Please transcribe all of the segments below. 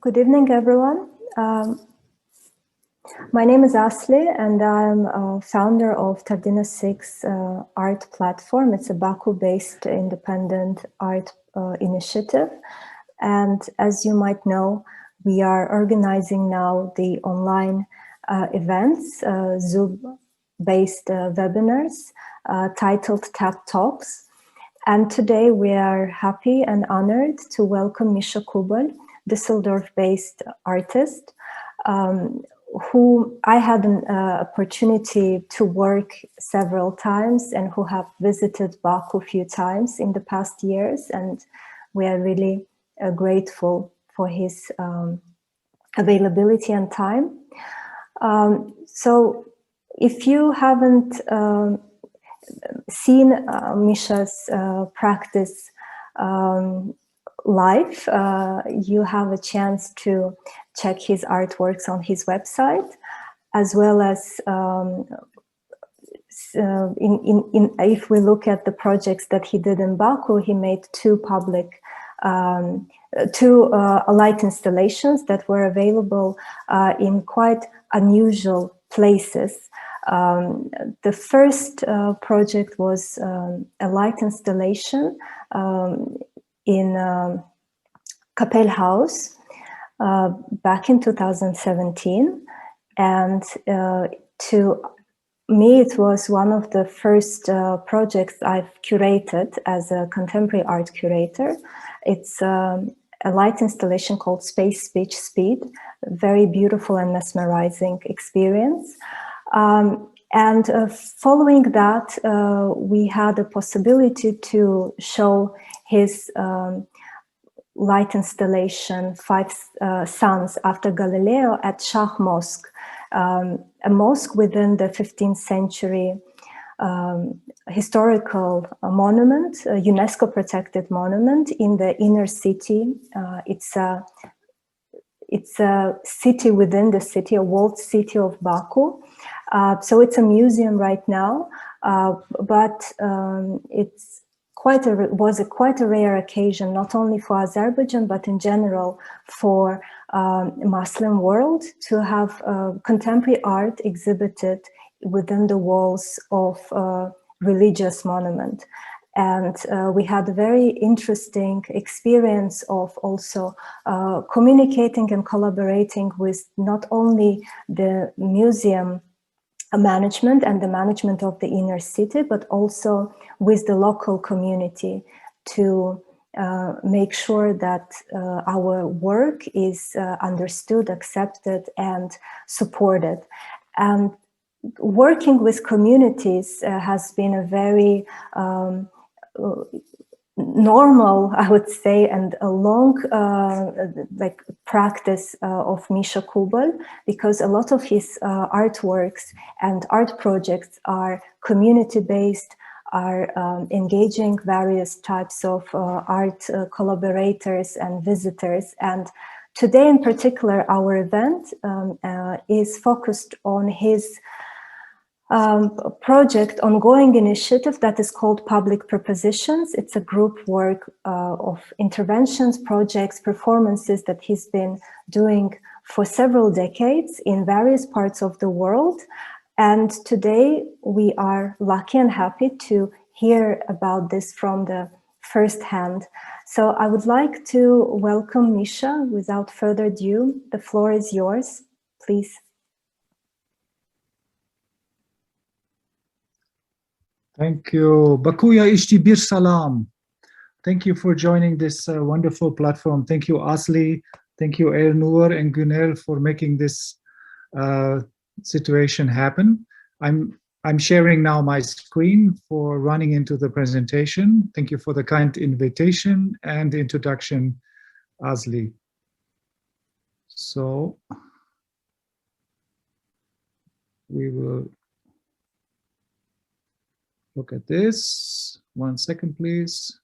Good evening, everyone. My name is Asli, and I'm a founder of Tardina 6 art platform. It's a Baku-based independent art initiative. And as you might know, we are organizing now the online events, Zoom-based webinars titled Tap Talks. And today we are happy and honored to welcome Mischa Kuball, Düsseldorf-based artist, who I had an opportunity to work several times and who have visited Baku a few times in the past years. And we are really grateful for his availability and time. So if you haven't seen Mischa's practice live, you have a chance to check his artworks on his website, as well as if we look at the projects that he did in Baku, he made two light installations that were available in quite unusual places. The first project was a light installation in Kapell House back in 2017, and to me it was one of the first projects I've curated as a contemporary art curator. It's a light installation called Space, Speech, Speed, very beautiful and mesmerizing experience. And following that, we had a possibility to show his light installation, Five Suns After Galileo, at Shah Mosque, a mosque within the 15th century historical monument, a UNESCO protected monument in the inner city. It's a city within the city, a walled city of Baku. So it's a museum right now, but it's was quite a rare occasion, not only for Azerbaijan, but in general for Muslim world, to have contemporary art exhibited within the walls of a religious monument. And we had a very interesting experience of also communicating and collaborating with not only the museum management and the management of the inner city, but also with the local community to make sure that our work is understood, accepted, and supported. And working with communities has been a very normal, I would say, and a long practice of Mischa Kuball, because a lot of his artworks and art projects are community-based, are engaging various types of art collaborators and visitors. And today in particular, our event is focused on his ongoing initiative that is called Public Prepositions. It's a group work of interventions, projects, performances that he's been doing for several decades in various parts of the world. And today we are lucky and happy to hear about this from the first hand. So I would like to welcome Mischa. Without further ado, the floor is yours, please. Thank you. Bakuya ishti bir salam. Thank you for joining this wonderful platform. Thank you, Asli. Thank you, Elnur and Günel, for making this situation happen. I'm sharing now my screen for running into the presentation. Thank you for the kind invitation and introduction, Asli. So we will look at this. 1 second, please.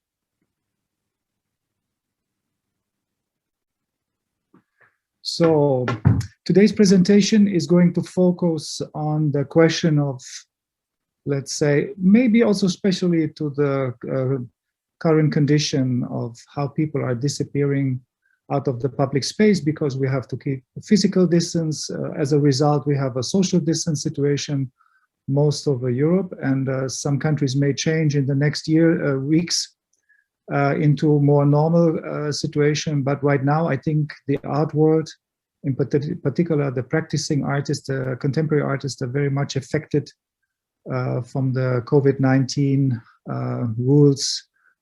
So today's presentation is going to focus on the question of, let's say, maybe also especially to the current condition of how people are disappearing out of the public space because we have to keep physical distance. As a result, we have a social distance situation most over Europe, and some countries may change in the next weeks into more normal situation. But right now, I think the art world, in particular the practicing artists, the contemporary artists, are very much affected from the COVID-19 rules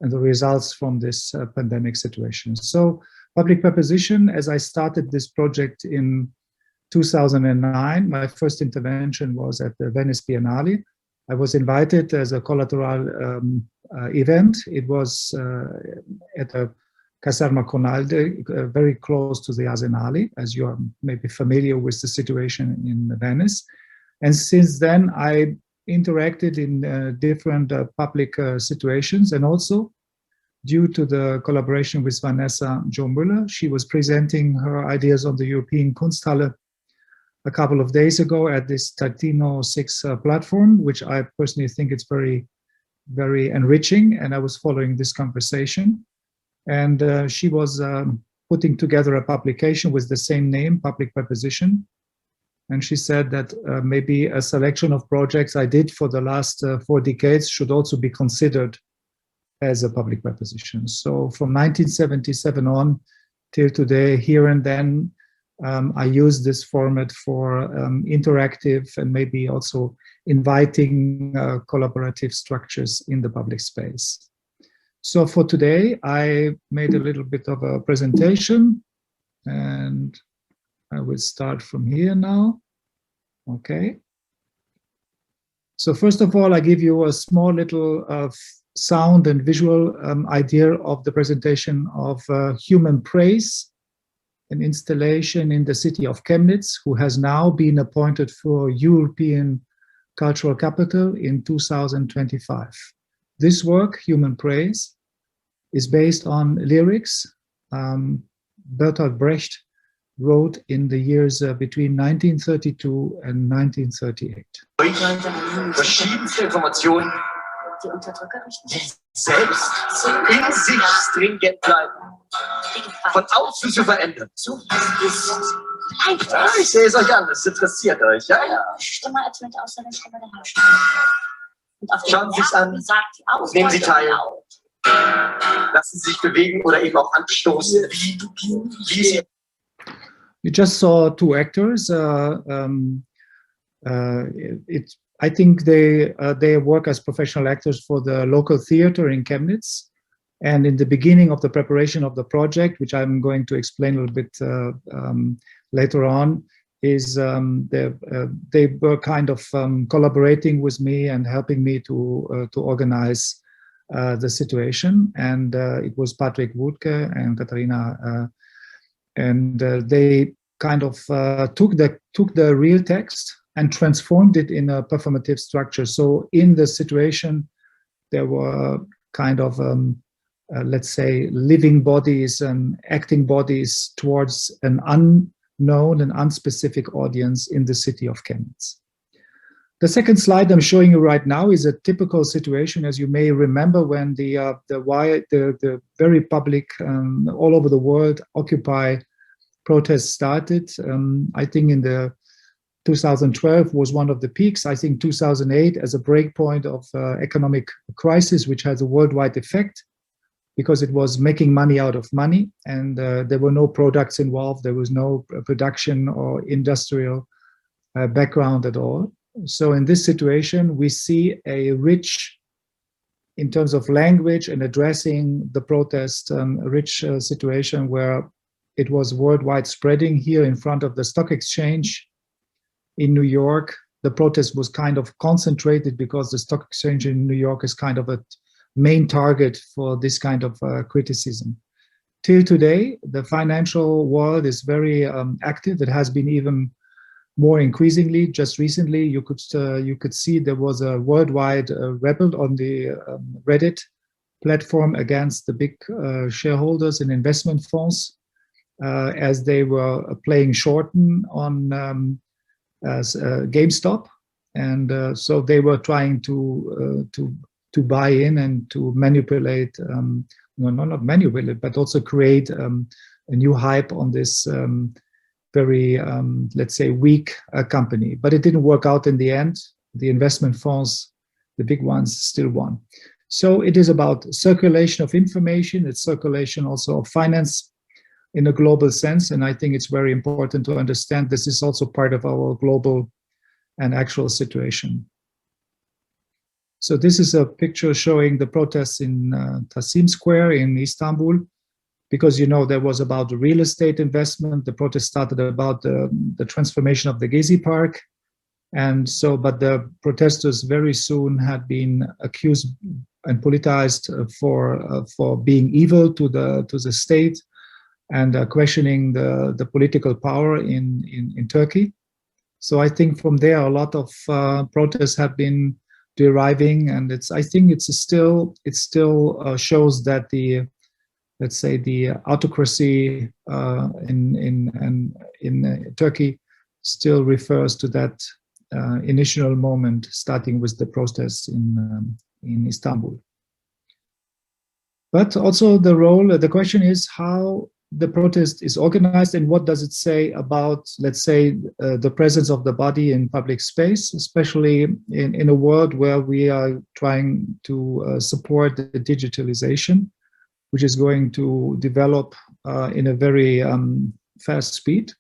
and the results from this pandemic situation. So public preposition, as I started this project in 2009, my first intervention was at the Venice Biennale. I was invited as a collateral event. It was at a Caserma Conalde, very close to the Arsenale, as you are maybe familiar with the situation in Venice. And since then, I interacted in different public situations, and also due to the collaboration with Vanessa Jo Müller. She was presenting her ideas on the European Kunsthalle a couple of days ago at this Dino 6 platform, which I personally think it's very, very enriching, and I was following this conversation. And she was putting together a publication with the same name, Public Preposition. And she said that maybe a selection of projects I did for the last 4 decades should also be considered as a public preposition. So from 1977 on till today, here and then, I use this format for interactive and maybe also inviting collaborative structures in the public space. So for today, I made a little bit of a presentation, and I will start from here now. Okay. So first of all, I give you a small little sound and visual idea of the presentation of Human Praise, an installation in the city of Chemnitz, who has now been appointed for European Cultural Capital in 2025. This work, Human Praise, is based on lyrics Bertolt Brecht wrote in the years between 1932 and 1938. Verschiedenste Informationen, die selbst in sich stringent bleiben, von außen zu verändern. Ja, ich sehe es euch an, es interessiert euch. Ja, ja. Schauen Sie es an, nehmen Sie teil, lassen Sie sich bewegen oder eben auch anstoßen, wie Sie. You just saw 2 actors. I think they work as professional actors for the local theater in Chemnitz. And in the beginning of the preparation of the project, which I'm going to explain a little bit later on, is they were kind of collaborating with me and helping me to organize the situation. And it was Patrick Wutke and Katharina, and they kind of took the real text and transformed it in a performative structure. So in the situation, there were kind of let's say, living bodies and acting bodies towards an unknown and unspecific audience in the city of Chemnitz. The second slide I'm showing you right now is a typical situation, as you may remember, when the very public, all over the world, Occupy protests started. I think in the 2012 was one of the peaks. I think 2008 as a breakpoint of economic crisis, which has a worldwide effect, because it was making money out of money, and there were no products involved. There was no production or industrial background at all. So in this situation, we see a rich, in terms of language and addressing the protest, a rich situation where it was worldwide spreading. Here in front of the stock exchange in New York, the protest was kind of concentrated because the stock exchange in New York is kind of a main target for this kind of criticism. Till today, the financial world is very active. It has been even more increasingly. Just recently, you could see there was a worldwide rebel on the Reddit platform against the big shareholders and investment funds, as they were playing shorten on GameStop, and so they were trying to buy in and to manipulate, no, not manipulate, but also create new hype on this very, let's say, weak company. But it didn't work out in the end. The investment funds, the big ones, still won. So it is about circulation of information. It's circulation also of finance in a global sense. And I think it's very important to understand this is also part of our global and actual situation. So this is a picture showing the protests in Taksim Square in Istanbul, because, you know, there was about real estate investment. The protest started about the transformation of the Gezi Park. And so, but the protesters very soon had been accused and politicized for being evil to the state, and questioning the political power in Turkey. So I think from there a lot of protests have been deriving, and I think it still shows that the, let's say, the autocracy in Turkey still refers to that initial moment, starting with the protests in Istanbul. But also the question is how the protest is organized, and what does it say about, let's say, the presence of the body in public space, especially in a world where we are trying to support the digitalization, which is going to develop in a very fast speed.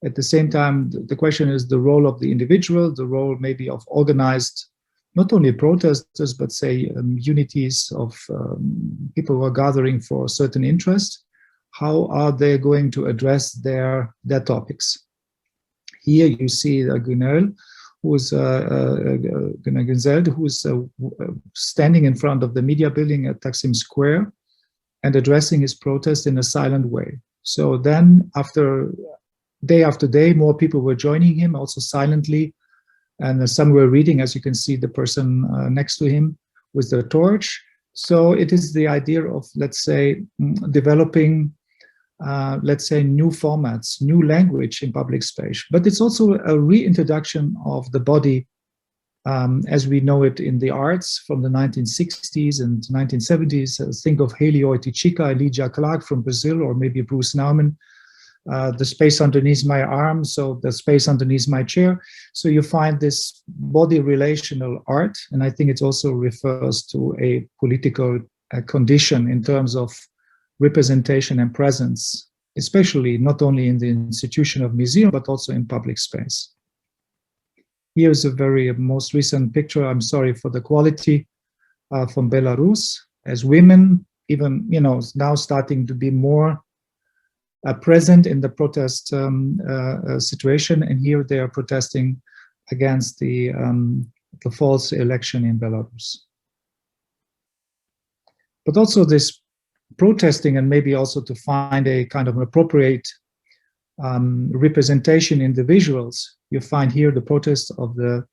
At the same time, the question is the role of the individual, the role maybe of organized, not only protesters, but say unities of people who are gathering for a certain interest. How are they going to address their topics? Here you see Günel, who's Günel, who's standing in front of the media building at Taksim Square and addressing his protest in a silent way. So then, after day, more people were joining him, also silently, and some were reading, as you can see, the person next to him with the torch. So it is the idea of, let's say, developing, let's say, new formats, new language in public space. But it's also a reintroduction of the body as we know it in the arts from the 1960s and 1970s. Think of Helio Oiticica, Elijah Clark from Brazil, or maybe Bruce Nauman. The space underneath my arm, so the space underneath my chair. So you find this body relational art, and I think it also refers to a political condition in terms of representation and presence, especially not only in the institution of museum, but also in public space. Here's a very most recent picture, I'm sorry for the quality, from Belarus, as women, even, you know, now starting to be more present in the protest situation, and here they are protesting against the false election in Belarus. But also this protesting, and maybe also to find a kind of appropriate representation in the visuals. You find here the protest of a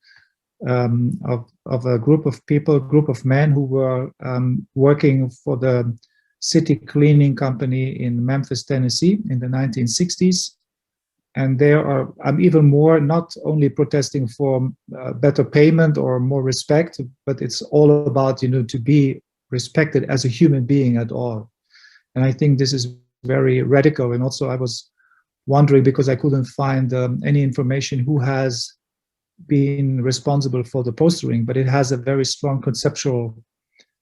group of people, group of men who were working for the city cleaning company in Memphis, Tennessee in the 1960s. And they are even more not only protesting for better payment or more respect, but it's all about, you know, to be respected as a human being at all. And I think this is very radical. And also I was wondering, because I couldn't find any information who has been responsible for the postering, but it has a very strong conceptual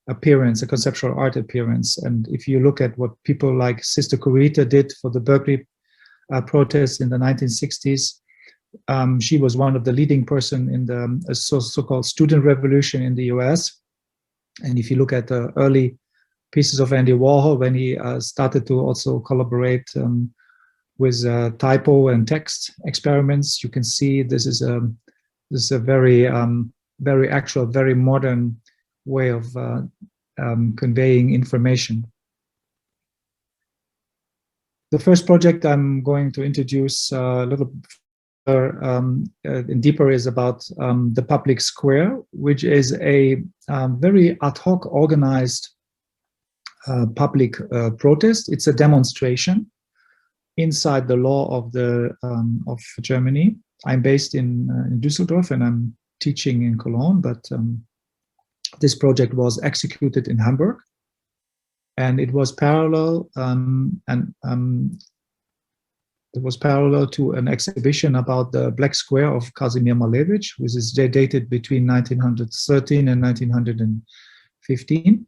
appearance, a conceptual art appearance. And if you look at what people like Sister Corita did for the Berkeley protests in the 1960s, she was one of the leading person in the so-called student revolution in the US. And if you look at the early pieces of Andy Warhol, when he started to also collaborate with typo and text experiments, you can see this is a very very actual, very modern way of conveying information. The first project I'm going to introduce a little deeper is about the public square, which is a very ad hoc organized public protest. It's a demonstration inside the law of Germany. I'm based in Düsseldorf and I'm teaching in Cologne, but this project was executed in Hamburg. and it was parallel it was parallel to an exhibition about the Black Square of Kazimierz Malevich, which is dated between 1913 and 1915.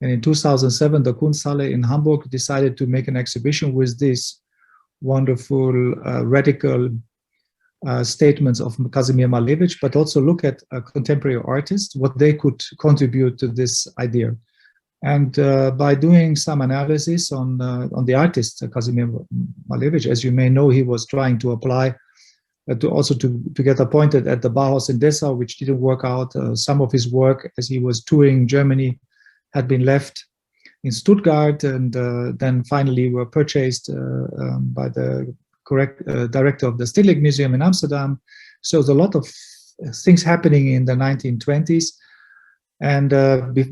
And in 2007, the Kunsthalle in Hamburg decided to make an exhibition with these wonderful radical statements of Kazimierz Malevich, but also look at contemporary artists, what they could contribute to this idea. And by doing some analysis on the artist Kazimierz Malevich, as you may know, he was trying to apply to get appointed at the Bauhaus in Dessau, which didn't work out. Some of his work, as he was touring Germany, had been left in Stuttgart, and then finally were purchased by the director of the Stedelijk Museum in Amsterdam. So there's a lot of things happening in the 1920s. And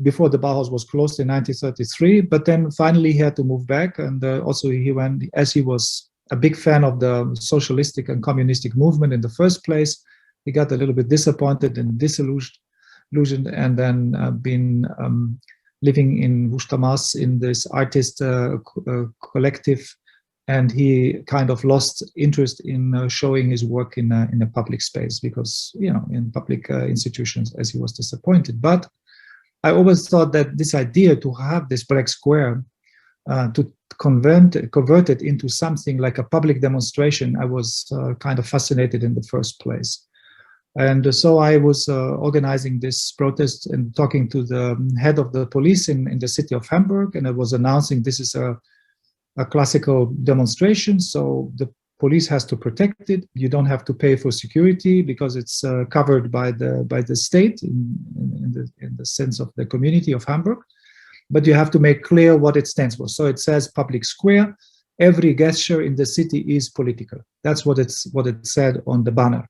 before the Bauhaus was closed in 1933, but then finally he had to move back. And also he went, as he was a big fan of the socialistic and communistic movement in the first place, he got a little bit disappointed and disillusioned, and then been living in Wustermaß in this artist collective. And he kind of lost interest in showing his work in a public space, because, you know, in public institutions, as he was disappointed. But I always thought that this idea to have this Black Square, to convert it into something like a public demonstration, I was kind of fascinated in the first place. And so I was organizing this protest and talking to the head of the police in the city of Hamburg, and I was announcing this is a classical demonstration, so the police has to protect it. You don't have to pay for security because it's covered by the state in the sense of the community of Hamburg, but you have to make clear what it stands for. So it says public square. Every gesture in the city is political. That's what it said on the banner.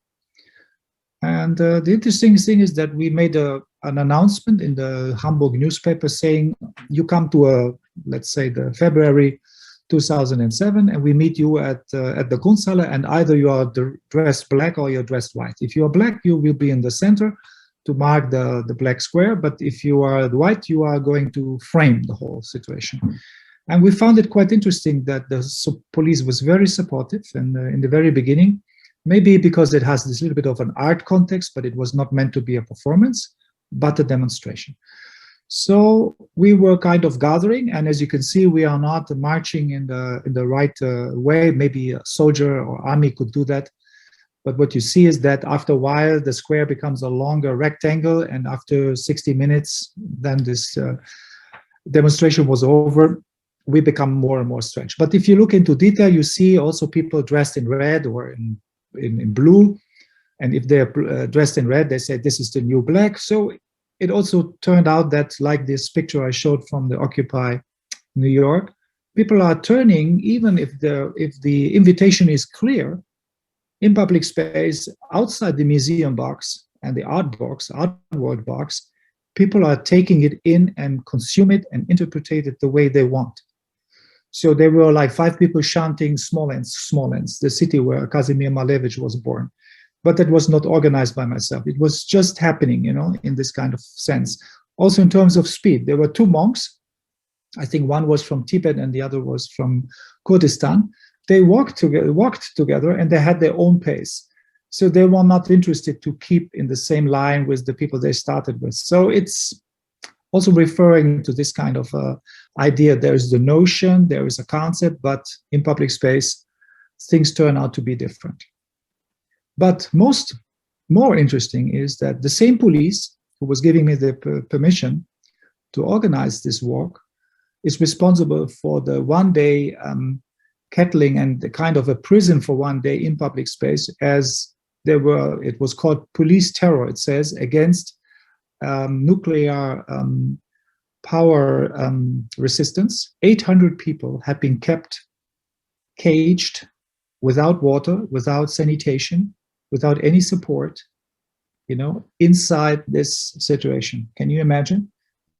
And the interesting thing is that we made an announcement in the Hamburg newspaper saying, you come to let's say the February 2007, and we meet you at the Kunsthalle, and either you are dressed black or you're dressed white. If you are black, you will be in the center to mark the Black Square, but if you are white, you are going to frame the whole situation. And we found it quite interesting that the police was very supportive, and in the very beginning, maybe because it has this little bit of an art context, but it was not meant to be a performance, but a demonstration. So we were kind of gathering, and as you can see, we are not marching in the right way. Maybe a soldier or army could do that. But what you see is that after a while, the square becomes a longer rectangle, and after 60 minutes, then this demonstration was over. We become more and more stretched. But if you look into detail, you see also people dressed in red or in blue. And if they're dressed in red, they say this is the new black. So it also turned out that, like this picture I showed from the Occupy New York, people are turning, even if the invitation is clear, in public space, outside the museum box and the art world box, people are taking it in and consume it and interpret it the way they want. So there were like 5 people chanting Smolensk, the city where Kazimierz Malevich was born. But that was not organized by myself. It was just happening, you know, in this kind of sense. Also in terms of speed, there were 2 monks. I think one was from Tibet and the other was from Kurdistan. They walked together and they had their own pace. So they were not interested to keep in the same line with the people they started with. So it's also referring to this kind of idea. There is the notion, there is a concept, but in public space, things turn out to be different. But more interesting is that the same police who was giving me the permission to organize this walk is responsible for the one-day kettling and the kind of a prison for one day in public space, as it was called police terror, it says, against nuclear power resistance. 800 people have been kept caged without water, without sanitation, without any support, you know, inside this situation. Can you imagine?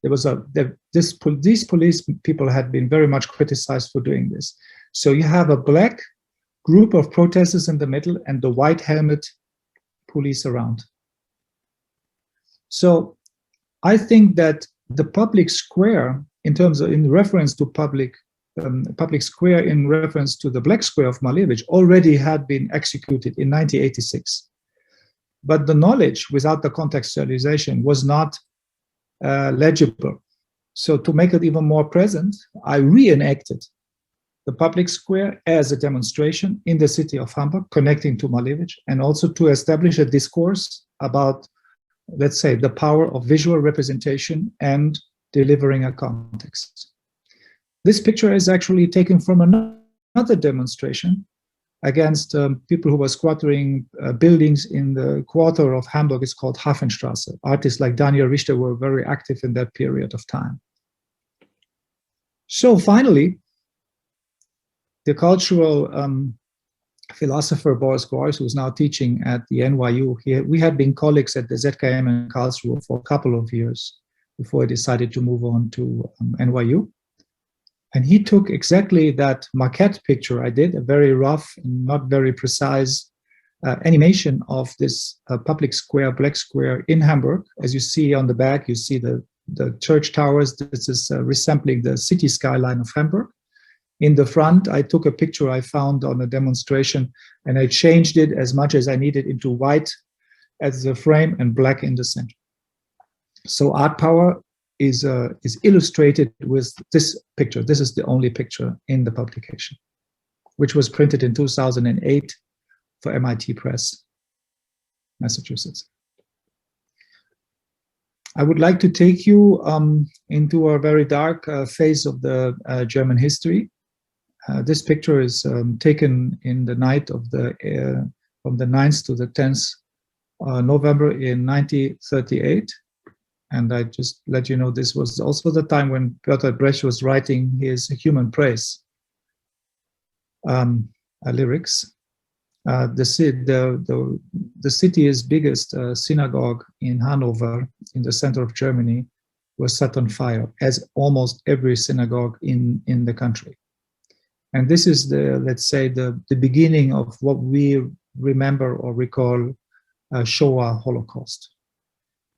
These police people had been very much criticized for doing this. So you have a black group of protesters in the middle and the white helmet police around. So I think that the public square in reference to public square, in reference to the Black Square of Malevich, already had been executed in 1986. But the knowledge without the contextualization was not legible. So to make it even more present, I reenacted the public square as a demonstration in the city of Hamburg, connecting to Malevich, and also to establish a discourse about, let's say, the power of visual representation and delivering a context. This picture is actually taken from another demonstration against people who were squattering buildings in the quarter of Hamburg. It's called Hafenstraße. Artists like Daniel Richter were very active in that period of time. So finally, the cultural philosopher Boris Groys, who's now teaching at the NYU, we had been colleagues at the ZKM in Karlsruhe for a couple of years before he decided to move on to NYU. And he took exactly that maquette picture I did, a very rough and not very precise animation of this public square, Black Square in Hamburg. As you see on the back, you see the church towers. This is resembling the city skyline of Hamburg. In the front, I took a picture I found on a demonstration, and I changed it as much as I needed into white as the frame and black in the center. So art power is illustrated with this picture. This is the only picture in the publication, which was printed in 2008 for MIT Press, Massachusetts. I would like to take you into a very dark phase of the German history. This picture is taken in the night of from the 9th to the 10th November in 1938. And I just let you know, this was also the time when Bertolt Brecht was writing his Human Praise lyrics. The city's biggest synagogue in Hanover, in the center of Germany, was set on fire, as almost every synagogue in the country. And this is let's say, the beginning of what we remember or recall Shoah Holocaust.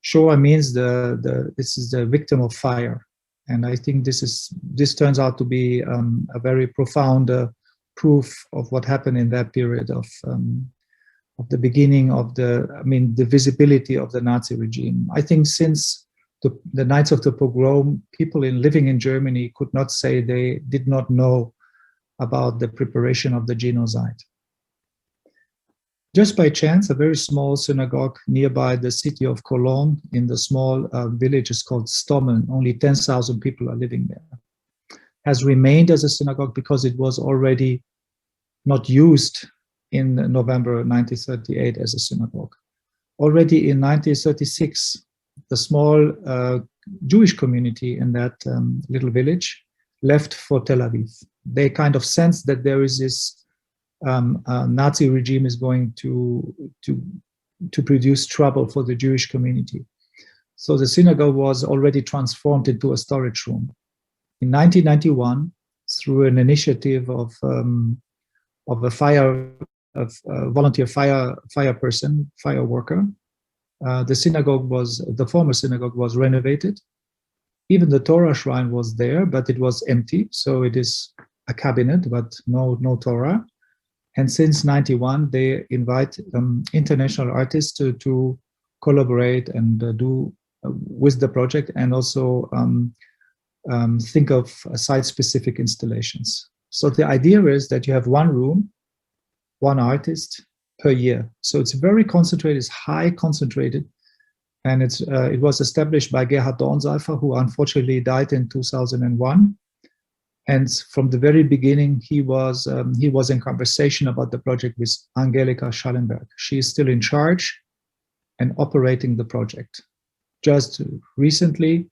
Shoah means this is the victim of fire, and I think this turns out to be a very profound proof of what happened in that period of the beginning of the visibility of the Nazi regime. I think since the nights of the pogrom, people living in Germany could not say they did not know about the preparation of the genocide. Just by chance, a very small synagogue nearby the city of Cologne, in the small village is called Stommeln, only 10,000 people are living there, has remained as a synagogue because it was already not used in November 1938 as a synagogue. Already in 1936, the small Jewish community in that little village left for Tel Aviv. They kind of sensed that there is this Nazi regime is going to produce trouble for the Jewish community. So the synagogue was already transformed into a storage room. In 1991, through an initiative of a volunteer fire worker, the former synagogue was renovated. Even the Torah shrine was there, but it was empty. So it is a cabinet, but no Torah. And since '91, they invite international artists to collaborate and do with the project, and also think of site-specific installations. So the idea is that you have one room, one artist per year. So it's very concentrated, it's high concentrated, and it was established by Gerhard Dornseifer, who unfortunately died in 2001. And from the very beginning, he was in conversation about the project with Angelika Schallenberg. She is still in charge and operating the project. Just recently,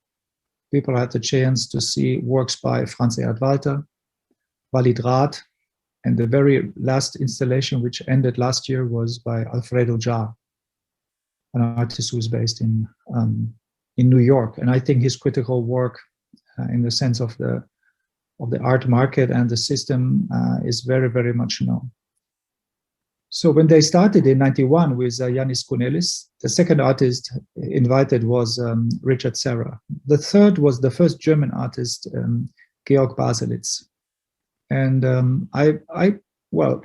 people had the chance to see works by Franz Erhard Walter, Walid Rath, and the very last installation, which ended last year, was by Alfredo Jar, an artist who is based in New York. And I think his critical work, in the sense of the art market and the system, is very, very much known. So when they started in 91 with Yanis Kounelis, the second artist invited was Richard Serra. The third was the first German artist, Georg Baselitz. And well,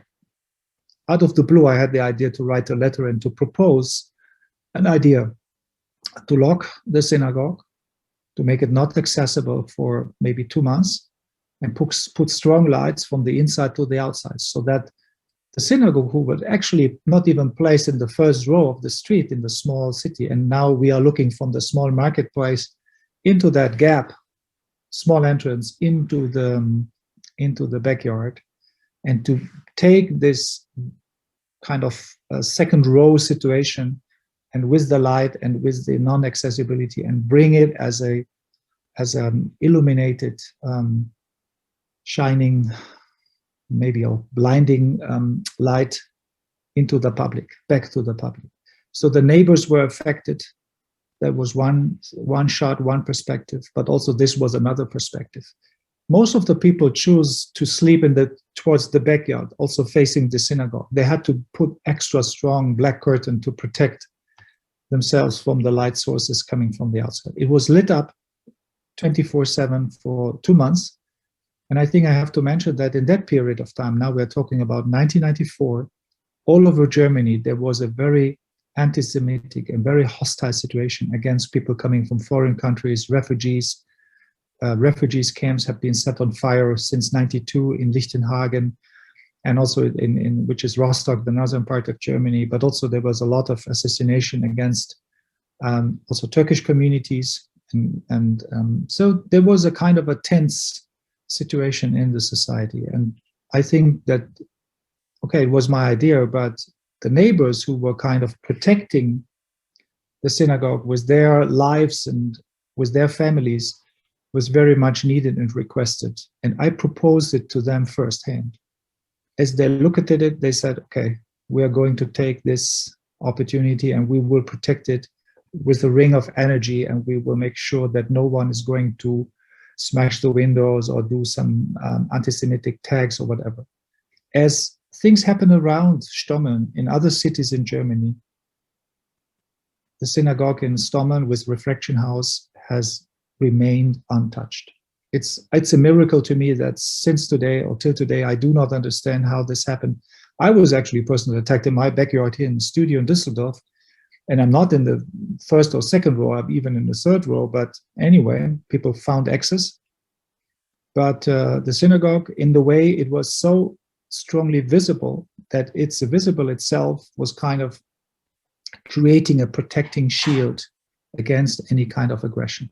out of the blue, I had the idea to write a letter and to propose an idea to lock the synagogue, to make it not accessible for maybe 2 months, and put strong lights from the inside to the outside, so that the synagogue, who was actually not even placed in the first row of the street in the small city, and now we are looking from the small marketplace into that gap, small entrance into the backyard, and to take this kind of second row situation, and with the light and with the non-accessibility, and bring it as an illuminated, shining, maybe a blinding light into the public, back to the public. So the neighbors were affected. That was one shot, one perspective, but also this was another perspective. Most of the people choose to sleep towards the backyard, also facing the synagogue. They had to put extra strong black curtain to protect themselves from the light sources coming from the outside. It was lit up 24/7 for 2 months. And I think I have to mention that in that period of time, now we're talking about 1994, all over Germany, there was a very anti-Semitic and very hostile situation against people coming from foreign countries, refugees. Refugees camps have been set on fire since 92 in Lichtenhagen, and also which is Rostock, the northern part of Germany. But also there was a lot of assassination against also Turkish communities. And so there was a kind of a tense situation in the society. And I think that, okay, it was my idea, but the neighbors who were kind of protecting the synagogue with their lives and with their families was very much needed and requested. And I proposed it to them firsthand. As they looked at it, they said, okay, we are going to take this opportunity and we will protect it with a ring of energy, and we will make sure that no one is going to smash the windows or do some anti-Semitic tags or whatever. As things happen around Stommeln, in other cities in Germany, the synagogue in Stommeln with Reflection House has remained untouched. It's a miracle to me that since today or till today, I do not understand how this happened. I was actually personally attacked in my backyard here in the studio in Düsseldorf, and I'm not in the first or second row, I'm even in the third row, but anyway, people found access. But the synagogue, in the way it was so strongly visible that it's visible itself, was kind of creating a protecting shield against any kind of aggression.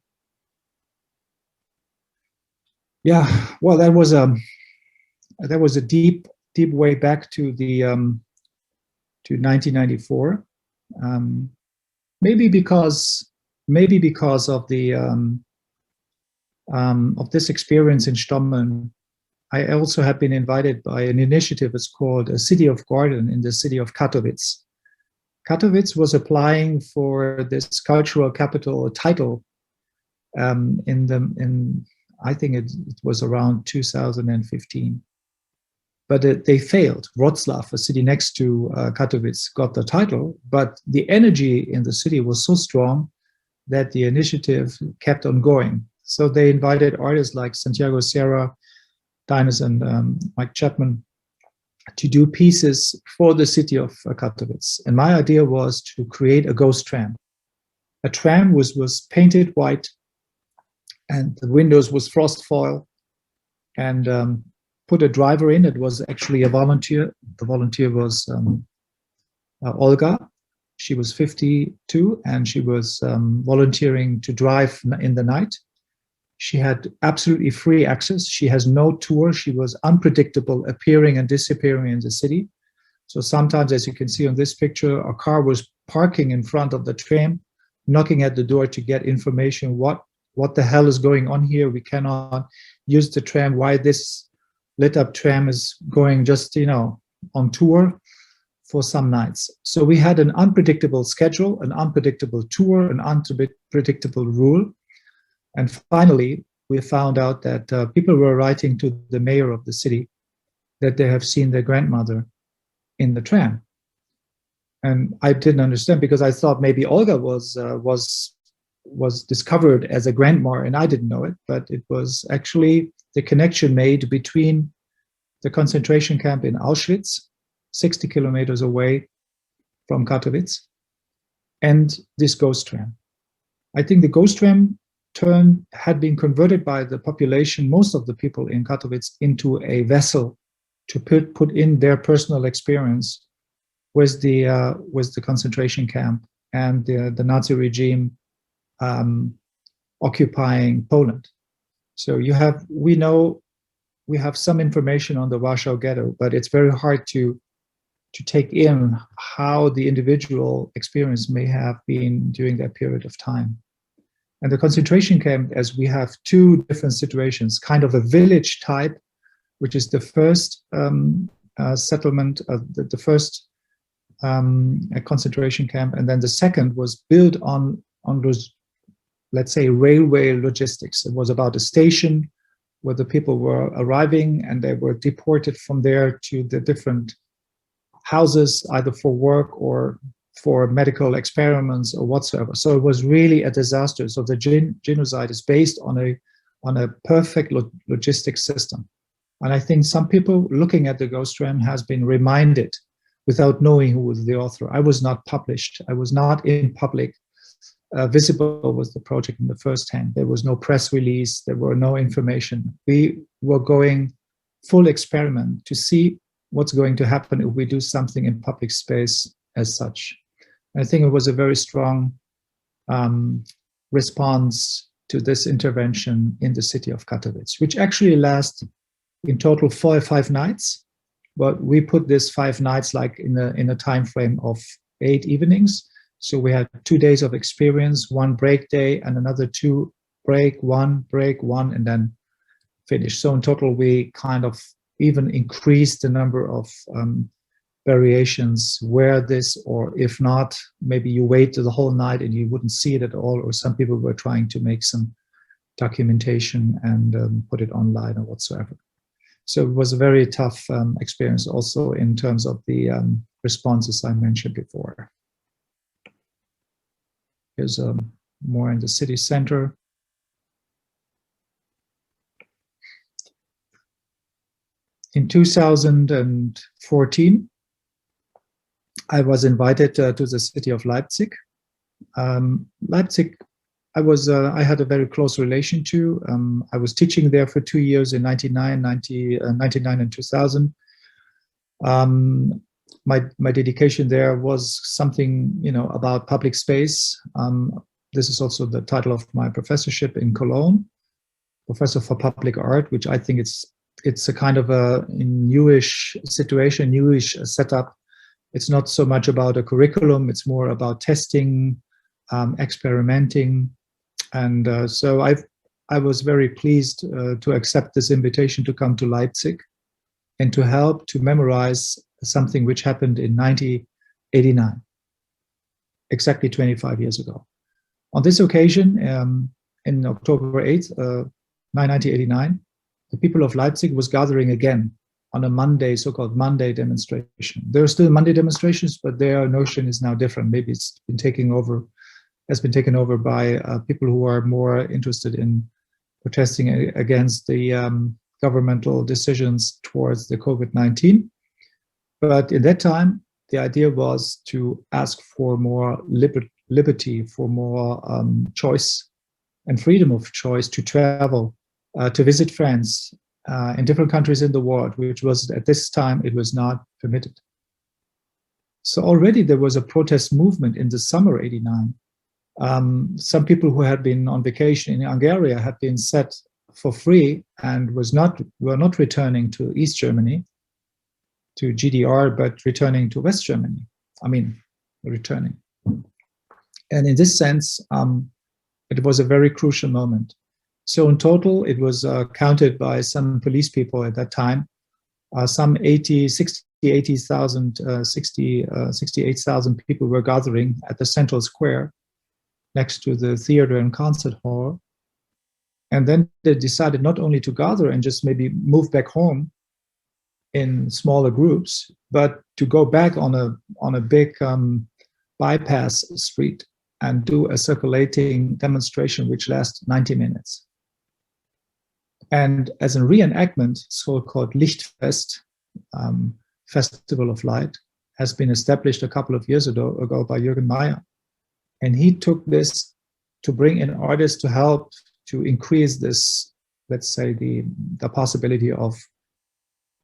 Yeah, well, that was a deep way back to the to 1994. Maybe because of the of this experience in Stommeln, I also have been invited by an initiative. It's called a City of Garden in the city of Katowice. Katowice was applying for this cultural capital title I think it was around 2015. But they failed. Wrocław, a city next to Katowice, got the title, but the energy in the city was so strong that the initiative kept on going. So they invited artists like Santiago Sierra, Dinus, and Mike Chapman to do pieces for the city of Katowice. And my idea was to create a ghost tram. A tram was painted white, and the windows was frost foil, and put a driver in. It was actually a volunteer. The volunteer was Olga. She was 52, and she was volunteering to drive in the night. She had absolutely free access. She has no tour. She was unpredictable, appearing and disappearing in the city. So sometimes, as you can see on this picture, a car was parking in front of the tram, knocking at the door to get information. What the hell is going on here? We cannot use the tram. Why this lit up tram is going just, on tour for some nights. So we had an unpredictable schedule, an unpredictable tour, an unpredictable rule. And finally, we found out that people were writing to the mayor of the city that they have seen their grandmother in the tram. And I didn't understand, because I thought maybe Olga was discovered as a grandma and I didn't know it, but it was actually the connection made between the concentration camp in Auschwitz, 60 kilometers away from Katowice, and this ghost tram. I think the ghost tram had been converted by the population, most of the people in Katowice, into a vessel to put in their personal experience with the concentration camp and the Nazi regime occupying Poland. So we have some information on the Warsaw Ghetto, but it's very hard to take in how the individual experience may have been during that period of time. And the concentration camp, as we have two different situations, kind of a village type, which is the first settlement of the first concentration camp, and then the second was built on those, let's say, railway logistics. It was about a station where the people were arriving and they were deported from there to the different houses, either for work or for medical experiments or whatsoever. So it was really a disaster. So the genocide is based on a perfect logistic system. And I think some people looking at the ghost tram has been reminded, without knowing who was the author. I was not published. I was not in public. Visible was the project in the first hand. There was no press release. There were no information. We were going full experiment to see what's going to happen if we do something in public space as such. I think it was a very strong response to this intervention in the city of Katowice, which actually lasted in total 4 or 5 nights. But we put this 5 nights like in a time frame of 8 evenings. So we had 2 days of experience, 1 break day, and another 2 break, 1, and then finish. So in total, we kind of even increased the number of variations where this, or if not, maybe you wait the whole night and you wouldn't see it at all, or some people were trying to make some documentation and put it online or whatsoever. So it was a very tough experience also in terms of the responses I mentioned before. Here's more in the city center. In 2014, I was invited to the city of Leipzig. Leipzig, I had a very close relation to. I was teaching there for 2 years in 99 and 2000. My dedication there was something, about public space. This is also the title of my professorship in Cologne, Professor for Public Art, which I think it's a kind of a newish situation, newish setup. It's not so much about a curriculum, it's more about testing, experimenting. And so I was very pleased to accept this invitation to come to Leipzig and to help to memorize something which happened in 1989, exactly 25 years ago. On this occasion, in October 8th, 1989, the people of Leipzig was gathering again on a Monday, so-called Monday demonstration. There are still Monday demonstrations, but their notion is now different. Maybe it's been taken over by people who are more interested in protesting against the governmental decisions towards the COVID-19. But in that time, the idea was to ask for more liberty, for more choice and freedom of choice to travel, to visit friends in different countries in the world, which was at this time, it was not permitted. So already there was a protest movement in the summer '89. Some people who had been on vacation in Hungary had been set for free and were not returning to East Germany, to GDR, but returning to West Germany. I mean, returning. And in this sense, it was a very crucial moment. So in total, it was counted by some police people at that time, some 68,000 people were gathering at the central square next to the theater and concert hall. And then they decided not only to gather and just maybe move back home in smaller groups, but to go back on a big bypass street and do a circulating demonstration which lasts 90 minutes. And as a reenactment, so-called Lichtfest, Festival of Light, has been established a couple of years ago by Jürgen Meyer. And he took this to bring in artists to help to increase this, let's say, the possibility of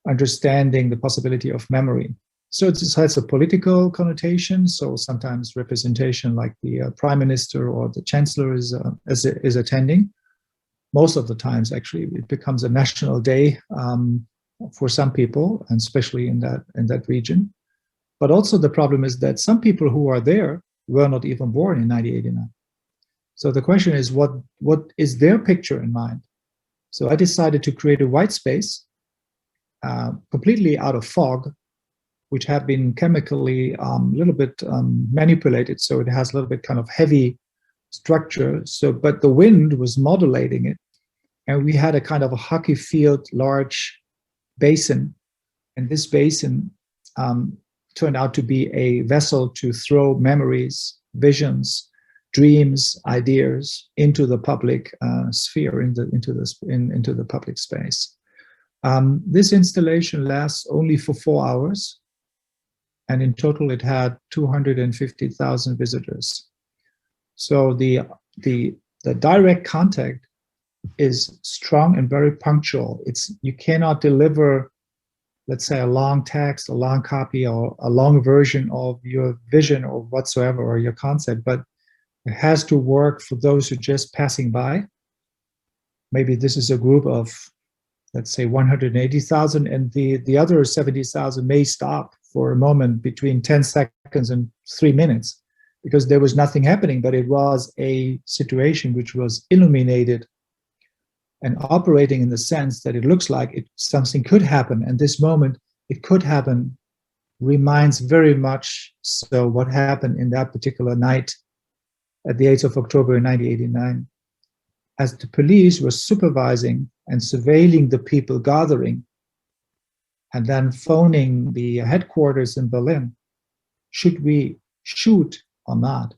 understanding, the possibility of memory. So it has a political connotation. So sometimes representation like the prime minister or the chancellor is attending. Most of the times, actually, it becomes a national day for some people, and especially in that region. But also the problem is that some people who are there were not even born in 1989. So the question is, what is their picture in mind? So I decided to create a white space completely out of fog, which had been chemically a little bit manipulated. So it has a little bit kind of heavy structure. So, but the wind was modulating it. And we had a kind of a hockey field, large basin. And this basin turned out to be a vessel to throw memories, visions, dreams, ideas into the public sphere, into the public space. This installation lasts only for 4 hours, and in total it had 250,000 visitors. So the direct contact is strong and very punctual. You cannot deliver, let's say, a long text, a long copy, or a long version of your vision or whatsoever, or your concept, but it has to work for those who are just passing by. Maybe this is a group of, let's say, 180,000, and the other 70,000 may stop for a moment between 10 seconds and 3 minutes, because there was nothing happening, but it was a situation which was illuminated and operating in the sense that it looks like something could happen. And this moment, it could happen, reminds very much so what happened in that particular night at the 8th of October in 1989, as the police were supervising and surveilling the people gathering, and then phoning the headquarters in Berlin, should we shoot or not?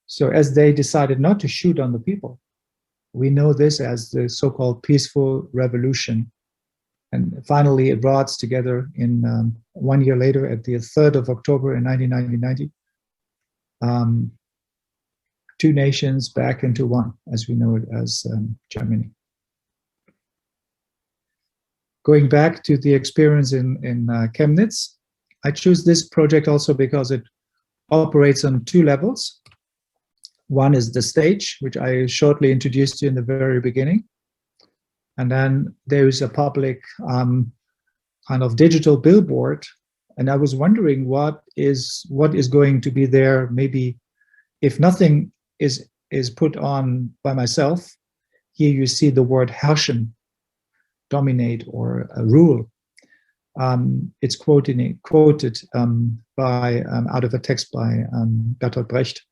So as they decided not to shoot on the people, we know this as the so-called peaceful revolution. And finally, it brought us together in 1 year later at the 3rd of October in 1990, two nations back into one, as we know it as Germany. Going back to the experience in Chemnitz, I choose this project also because it operates on 2 levels. One is the stage, which I shortly introduced you in the very beginning. And then there is a public kind of digital billboard. And I was wondering what is going to be there, maybe if nothing is put on by myself. Here you see the word herrschen, dominate, or rule. It's quoted by out of a text by Bertolt Brecht.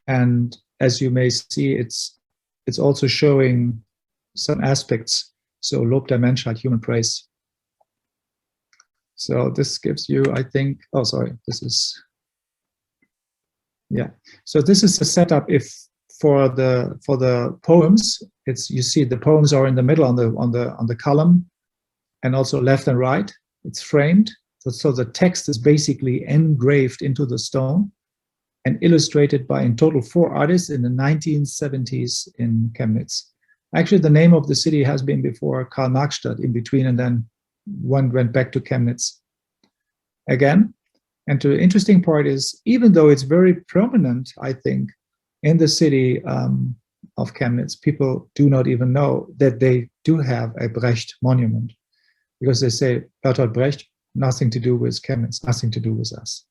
And as you may see, it's also showing some aspects. So Lob der Menschheit, human praise. So this gives you, I think, oh, sorry, this is, yeah. So this is the setup for the poems. You see the poems are in the middle on the column, and also left and right. It's framed. So the text is basically engraved into the stone and illustrated by, in total, 4 artists in the 1970s in Chemnitz. Actually, the name of the city has been before Karl-Marx-Stadt in between, and then one went back to Chemnitz again. And the interesting part is, even though it's very prominent, I think, in the city of Chemnitz, people do not even know that they do have a Brecht monument, because they say, Bertolt Brecht, nothing to do with Chemnitz, nothing to do with us.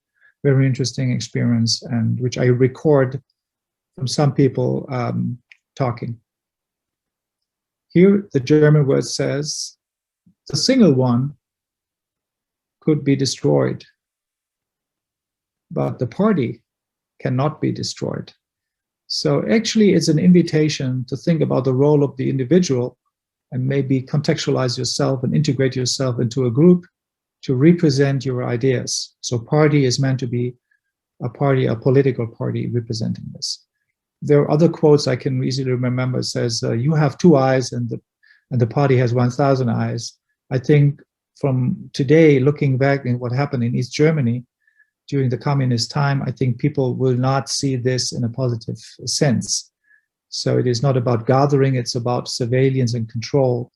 Very interesting experience, and which I record from some people talking. Here, the German word says, the single one could be destroyed, but the party cannot be destroyed. So actually, it's an invitation to think about the role of the individual and maybe contextualize yourself and integrate yourself into a group to represent your ideas. So party is meant to be a party, a political party representing this. There are other quotes I can easily remember. It says, you have 2 eyes and the party has 1,000 eyes. I think from today, looking back in what happened in East Germany during the communist time, I think people will not see this in a positive sense. So it is not about gathering, it's about surveillance and control.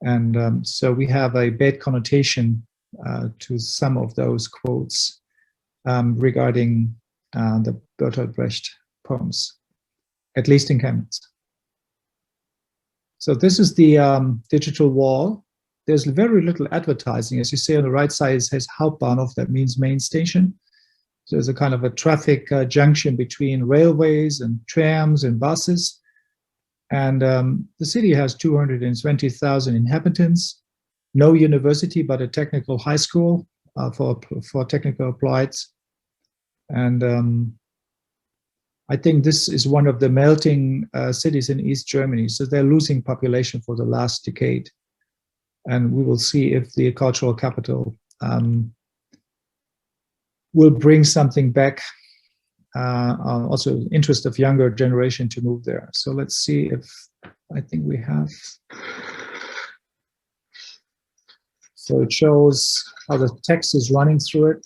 And so we have a bad connotation to some of those quotes regarding the Bertolt Brecht poems, at least in Chemnitz. So this is the digital wall. There's very little advertising. As you see on the right side, it says Hauptbahnhof, that means main station. So there's a kind of a traffic junction between railways and trams and buses. And the city has 220,000 inhabitants, no university, but a technical high school for technical applieds. And I think this is one of the melting cities in East Germany. So they're losing population for the last decade. And we will see if the cultural capital will bring something back. Also interest of younger generation to move there. So let's see if, I think we have. So it shows how the text is running through it.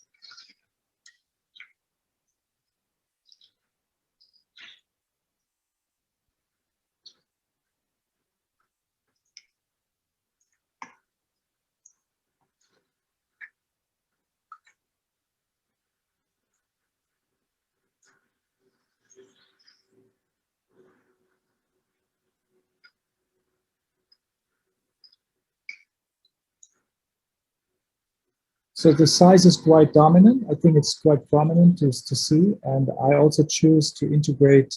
So the size is quite dominant. I think it's quite prominent to see. And I also choose to integrate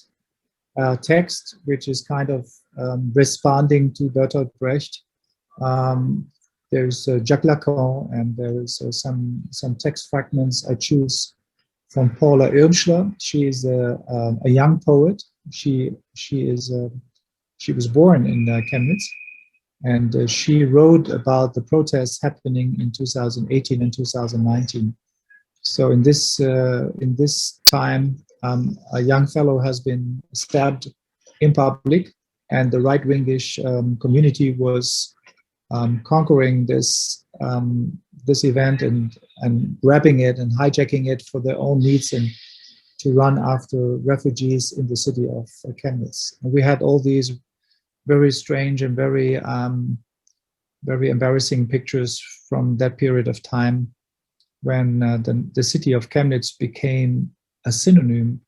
text, which is kind of responding to Bertolt Brecht. There's Jacques Lacan, and there is some text fragments I choose from Paula Irmschler. She is a young poet. She was born in Chemnitz. And she wrote about the protests happening in 2018 and 2019. So in this time, a young fellow has been stabbed in public, and the right-wingish community was conquering this event and grabbing it and hijacking it for their own needs and to run after refugees in the city of Chemnitz. And we had all these very strange and very embarrassing pictures from that period of time when the city of Chemnitz became a synonym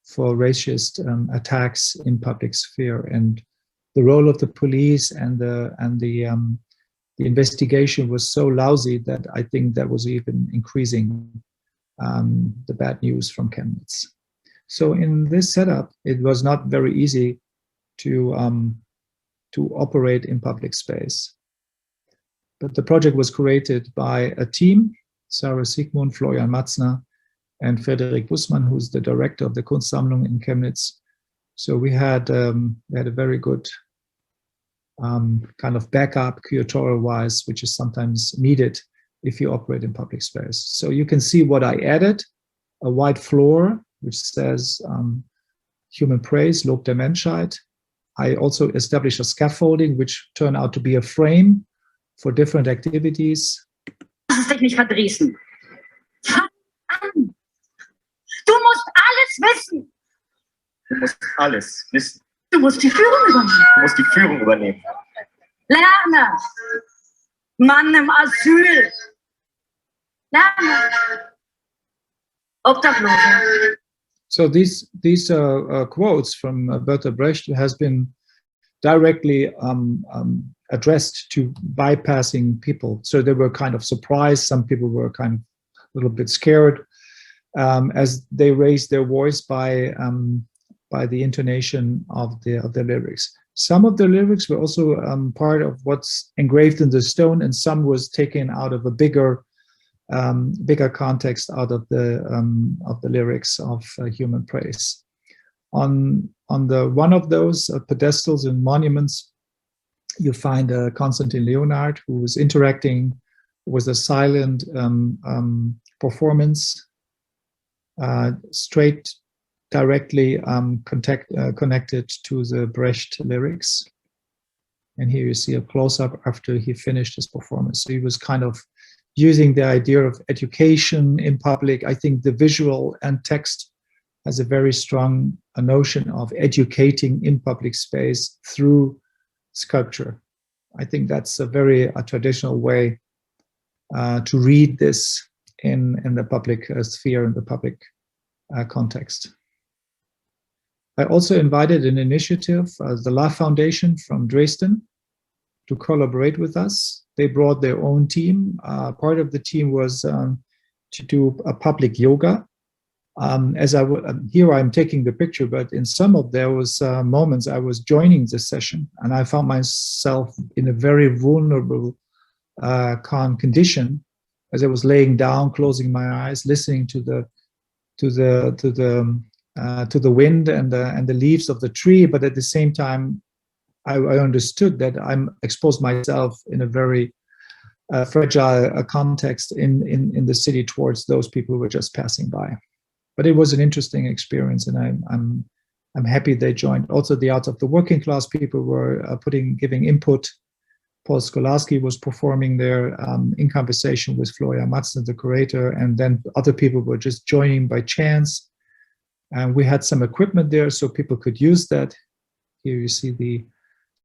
for racist attacks in public sphere, and the role of the police and the investigation was so lousy that I think that was even increasing the bad news from Chemnitz. So in this setup, it was not very easy to operate in public space. But the project was created by a team, Sarah Siegmund, Florian Matzner, and Frederik Bussmann, who's the director of the Kunstsammlung in Chemnitz. So we had a very good kind of backup curatorial-wise, which is sometimes needed if you operate in public space. So you can see what I added: a white floor, which says human praise, Lob der Menschheit. I also established a scaffolding, which turned out to be a frame for different activities. Lass es dich nicht verdrießen. Fang an. Du musst alles wissen. Du musst alles wissen. Du musst die Führung übernehmen. Du musst die Führung übernehmen. Lerne. Mann im Asyl. Lerne. Obdachlose. So these quotes from Bertolt Brecht has been directly addressed to bypassing people. So they were kind of surprised. Some people were kind of a little bit scared as they raised their voice by the intonation of the lyrics. Some of the lyrics were also part of what's engraved in the stone, and some was taken out of a bigger context out of the lyrics of Human Praise. On the one of those pedestals and monuments, you find Konstantin Leonard, who was interacting with a silent performance, straight, directly connected to the Brecht lyrics. And here you see a close-up after he finished his performance. So he was kind of using the idea of education in public. I think the visual and text has a very strong notion of educating in public space through sculpture. I think that's a very traditional way to read this in the public sphere, in the public context. I also invited an initiative, the La Foundation from Dresden, to collaborate with us. They brought their own team. Part of the team was to do a public yoga. Here I'm taking the picture, but in some of those moments I was joining the session, and I found myself in a very vulnerable, calm condition, as I was laying down, closing my eyes, listening to the wind and the leaves of the tree, but at the same time, I understood that I'm exposed myself in a very fragile context in the city towards those people who were just passing by. But it was an interesting experience, and I'm happy they joined. Also, the Out of the Working Class people were giving input. Paul Skolarski was performing there in conversation with Florian Matzen, the curator, and then other people were just joining by chance. And we had some equipment there so people could use that. Here you see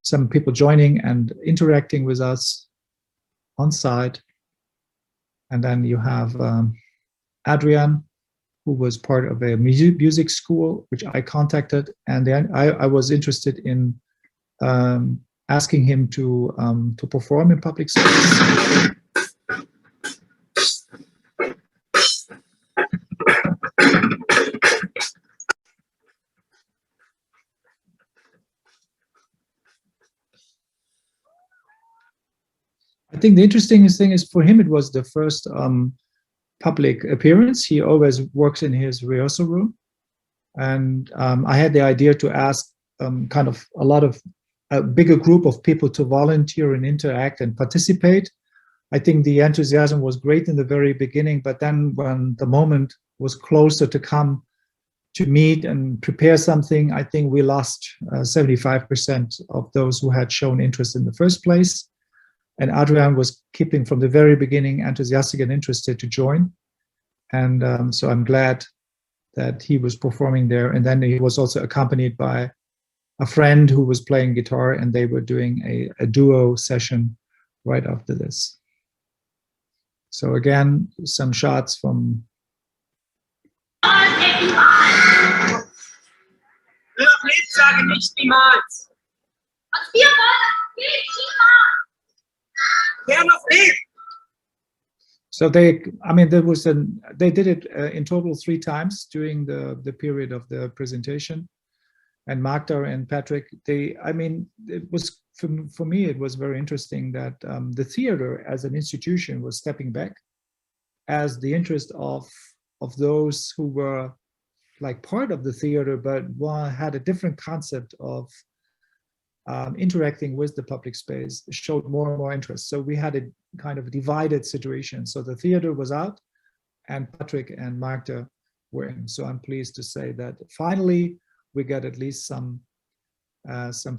some people joining and interacting with us on site. And then you have Adrian, who was part of a music school, which I contacted. And then I was interested in asking him to perform in public space. I think the interesting thing is for him, it was the first public appearance. He always works in his rehearsal room. And I had the idea to ask kind of a bigger group of people to volunteer and interact and participate. I think the enthusiasm was great in the very beginning, but then when the moment was closer to come to meet and prepare something, I think we lost 75% of those who had shown interest in the first place. And Adrian was keeping from the very beginning enthusiastic and interested to join. And so I'm glad that he was performing there. And then he was also accompanied by a friend who was playing guitar, and they were doing a duo session right after this. So again, some shots from... Nicht niemals. Was wir wollen, geht niemals. Wer noch lebt? So they did it in total 3 times during the period of the presentation. And Magda and Patrick, it was, for me, it was very interesting that the theater as an institution was stepping back as the interest of those who were like part of the theater, but had a different concept of interacting with the public space, showed more and more interest. So we had a kind of divided situation. So the theater was out and Patrick and Magda were in. So I'm pleased to say that finally we got at least some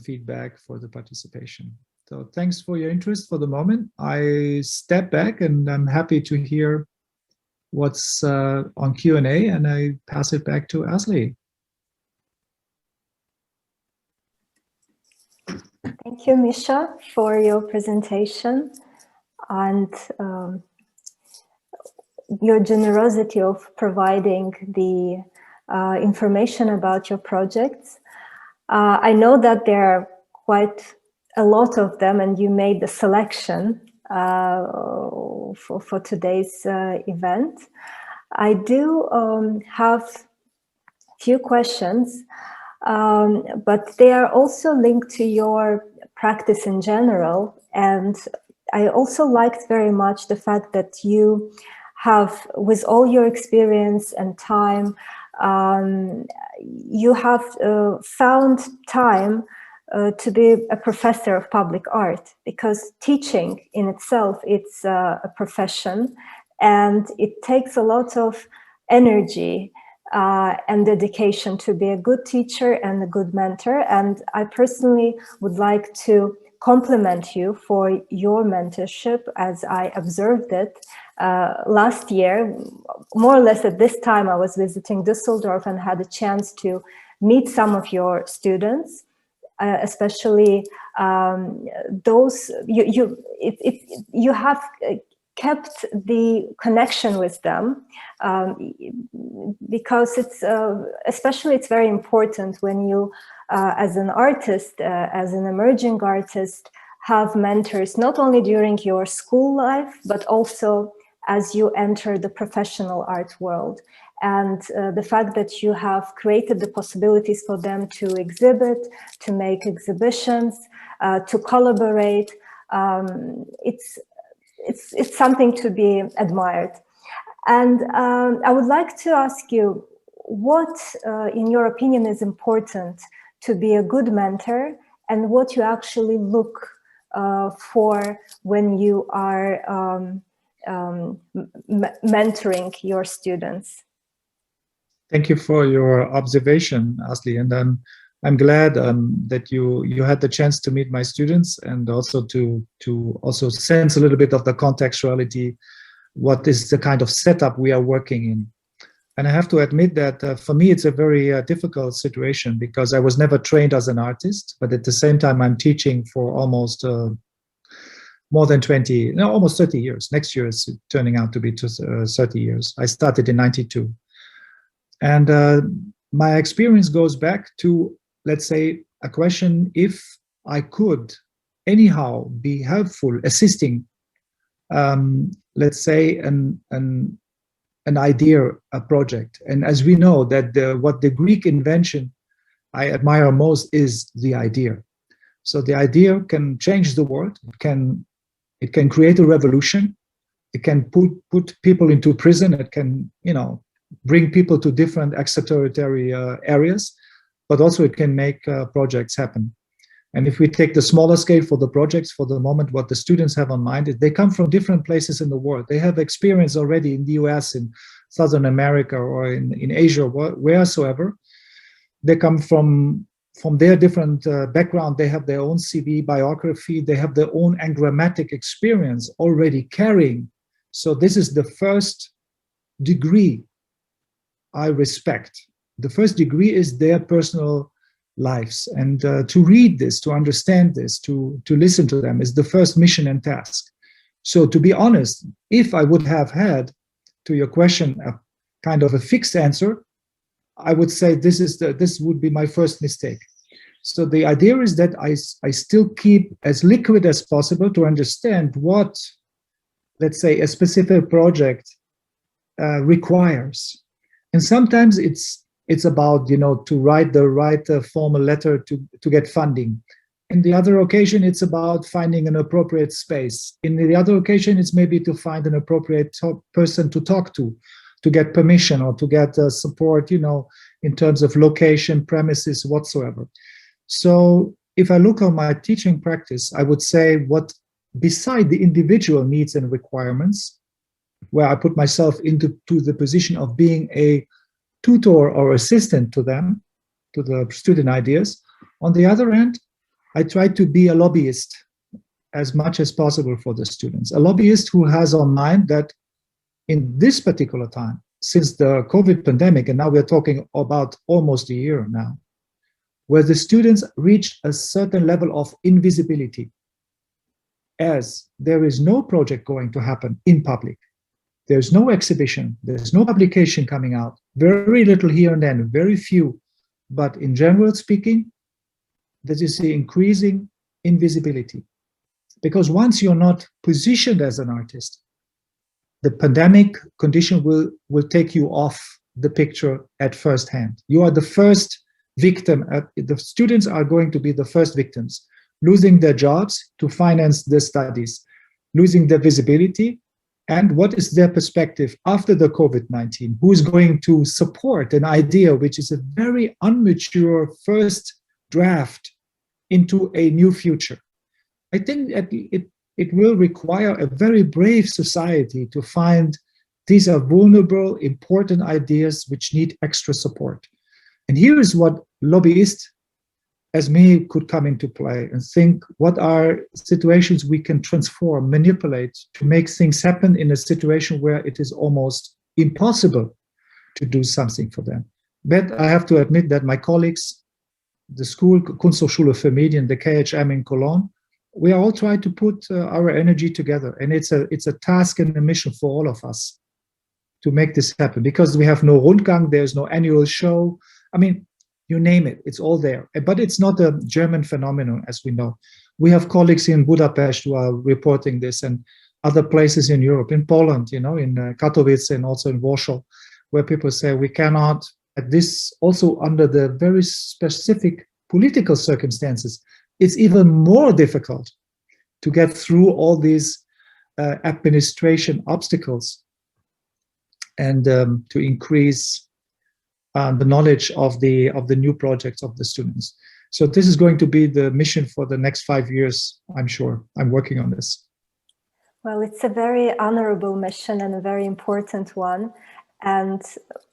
feedback for the participation. So thanks for your interest for the moment. I step back and I'm happy to hear what's on Q&A, and I pass it back to Asli. Thank you, Mischa, for your presentation and your generosity of providing the information about your projects. I know that there are quite a lot of them, and you made the selection for today's event. I do have a few questions, but they are also linked to your practice in general. And I also liked very much the fact that you have, with all your experience and time, you have found time to be a professor of public art, because teaching in itself, it's a profession, and it takes a lot of energy and dedication to be a good teacher and a good mentor. And I personally would like to compliment you for your mentorship, as I observed it last year. More or less at this time, I was visiting Düsseldorf and had a chance to meet some of your students, especially those you have kept the connection with them, because it's especially it's very important when you as an artist, as an emerging artist, have mentors not only during your school life but also as you enter the professional art world. And the fact that you have created the possibilities for them to exhibit, to make exhibitions, to collaborate, it's something to be admired. And I would like to ask you, what, in your opinion, is important to be a good mentor, and what you actually look for when you are mentoring your students? Thank you for your observation, Asli, and I'm glad that you had the chance to meet my students, and also to also sense a little bit of the contextuality, what is the kind of setup we are working in. And I have to admit that for me it's a very difficult situation, because I was never trained as an artist, but at the same time I'm teaching for almost more than almost 30 years. Next year is turning out to be 30 years. I started in '92. And my experience goes back to, let's say, a question: if I could anyhow be helpful, assisting, let's say, an idea, a project. And as we know that what the Greek invention I admire most is the idea. So the idea can change the world. It can create a revolution. It can put people into prison. It can, bring people to different accelerator areas, but also it can make projects happen. And if we take the smaller scale for the projects, for the moment, what the students have on mind is they come from different places in the world. They have experience already in the US, in Southern America, or in Asia, wheresoever. They come from their different background. They have their own CV, biography. They have their own angrammatic experience already carrying. So this is the first degree I respect. The first degree is their personal lives. And to read this, to understand this, to listen to them is the first mission and task. So to be honest, if I would have had, to your question, a kind of a fixed answer, I would say this would be my first mistake. So the idea is that I still keep as liquid as possible to understand what, let's say, a specific project requires. And sometimes it's about, to write the right formal letter to get funding. In the other occasion, it's about finding an appropriate space. In the other occasion, it's maybe to find an appropriate person to talk to get permission, or to get support, in terms of location, premises, whatsoever. So if I look on my teaching practice, I would say beside the individual needs and requirements, where I put myself into the position of being a tutor or assistant to them, to the student ideas. On the other hand, I try to be a lobbyist as much as possible for the students. A lobbyist who has on mind that in this particular time, since the COVID pandemic, and now we're talking about almost a year now, where the students reach a certain level of invisibility, as there is no project going to happen in public. There's no exhibition, there's no publication coming out, very little here and then, very few. But in general speaking, there is the increasing invisibility. Because once you're not positioned as an artist, the pandemic condition will take you off the picture at first hand. You are the first victim. The students are going to be the first victims, losing their jobs to finance their studies, losing their visibility. And what is their perspective after the COVID-19? Who is going to support an idea which is a very immature first draft into a new future. I think that it will require a very brave society to find these are vulnerable, important ideas which need extra support. And here is what lobbyists as me could come into play and think what are situations we can transform, manipulate to make things happen in a situation where it is almost impossible to do something for them. But I have to admit that my colleagues, the school, Conceptual für Medien, the KHM in Cologne, we all try to put our energy together. And it's a task and a mission for all of us to make this happen, because we have no Rundgang, there's no annual show. I mean, you name it, it's all there. But it's not a German phenomenon, as we know. We have colleagues in Budapest who are reporting this, and other places in Europe, in Poland, in Katowice and also in Warsaw, where people say we cannot, at this, also under the very specific political circumstances, it's even more difficult to get through all these administration obstacles and to increase the knowledge of the new projects of the students. So this is going to be the mission for the next 5 years, I'm sure. I'm working on this. Well, it's a very honorable mission and a very important one. And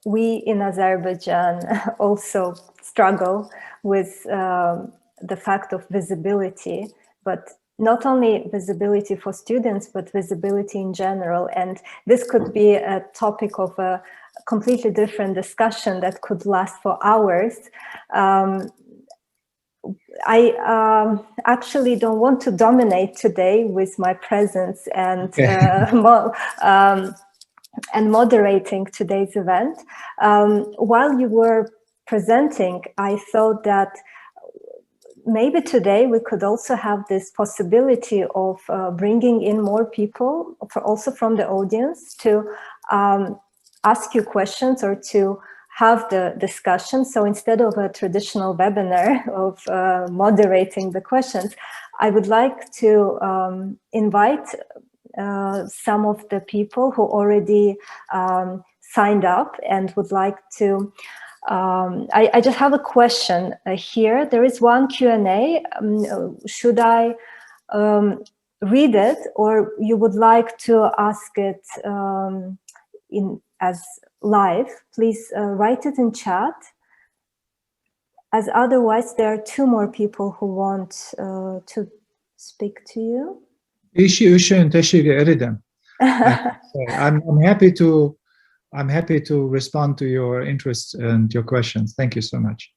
we in Azerbaijan also struggle with the fact of visibility, but not only visibility for students, but visibility in general. And this could be a topic of a completely different discussion that could last for hours. I actually don't want to dominate today with my presence and and moderating today's event. While you were presenting, I thought that maybe today we could also have this possibility of bringing in more people, also from the audience, to ask you questions or to have the discussion. So instead of a traditional webinar of moderating the questions, I would like to invite some of the people who already signed up and would like to. I just have a question here. There is one Q&A. Should I read it, or you would like to ask it as live? Please write it in chat, as otherwise there are 2 more people who want to speak to you. I'm happy to respond to your interests and your questions. Thank you so much.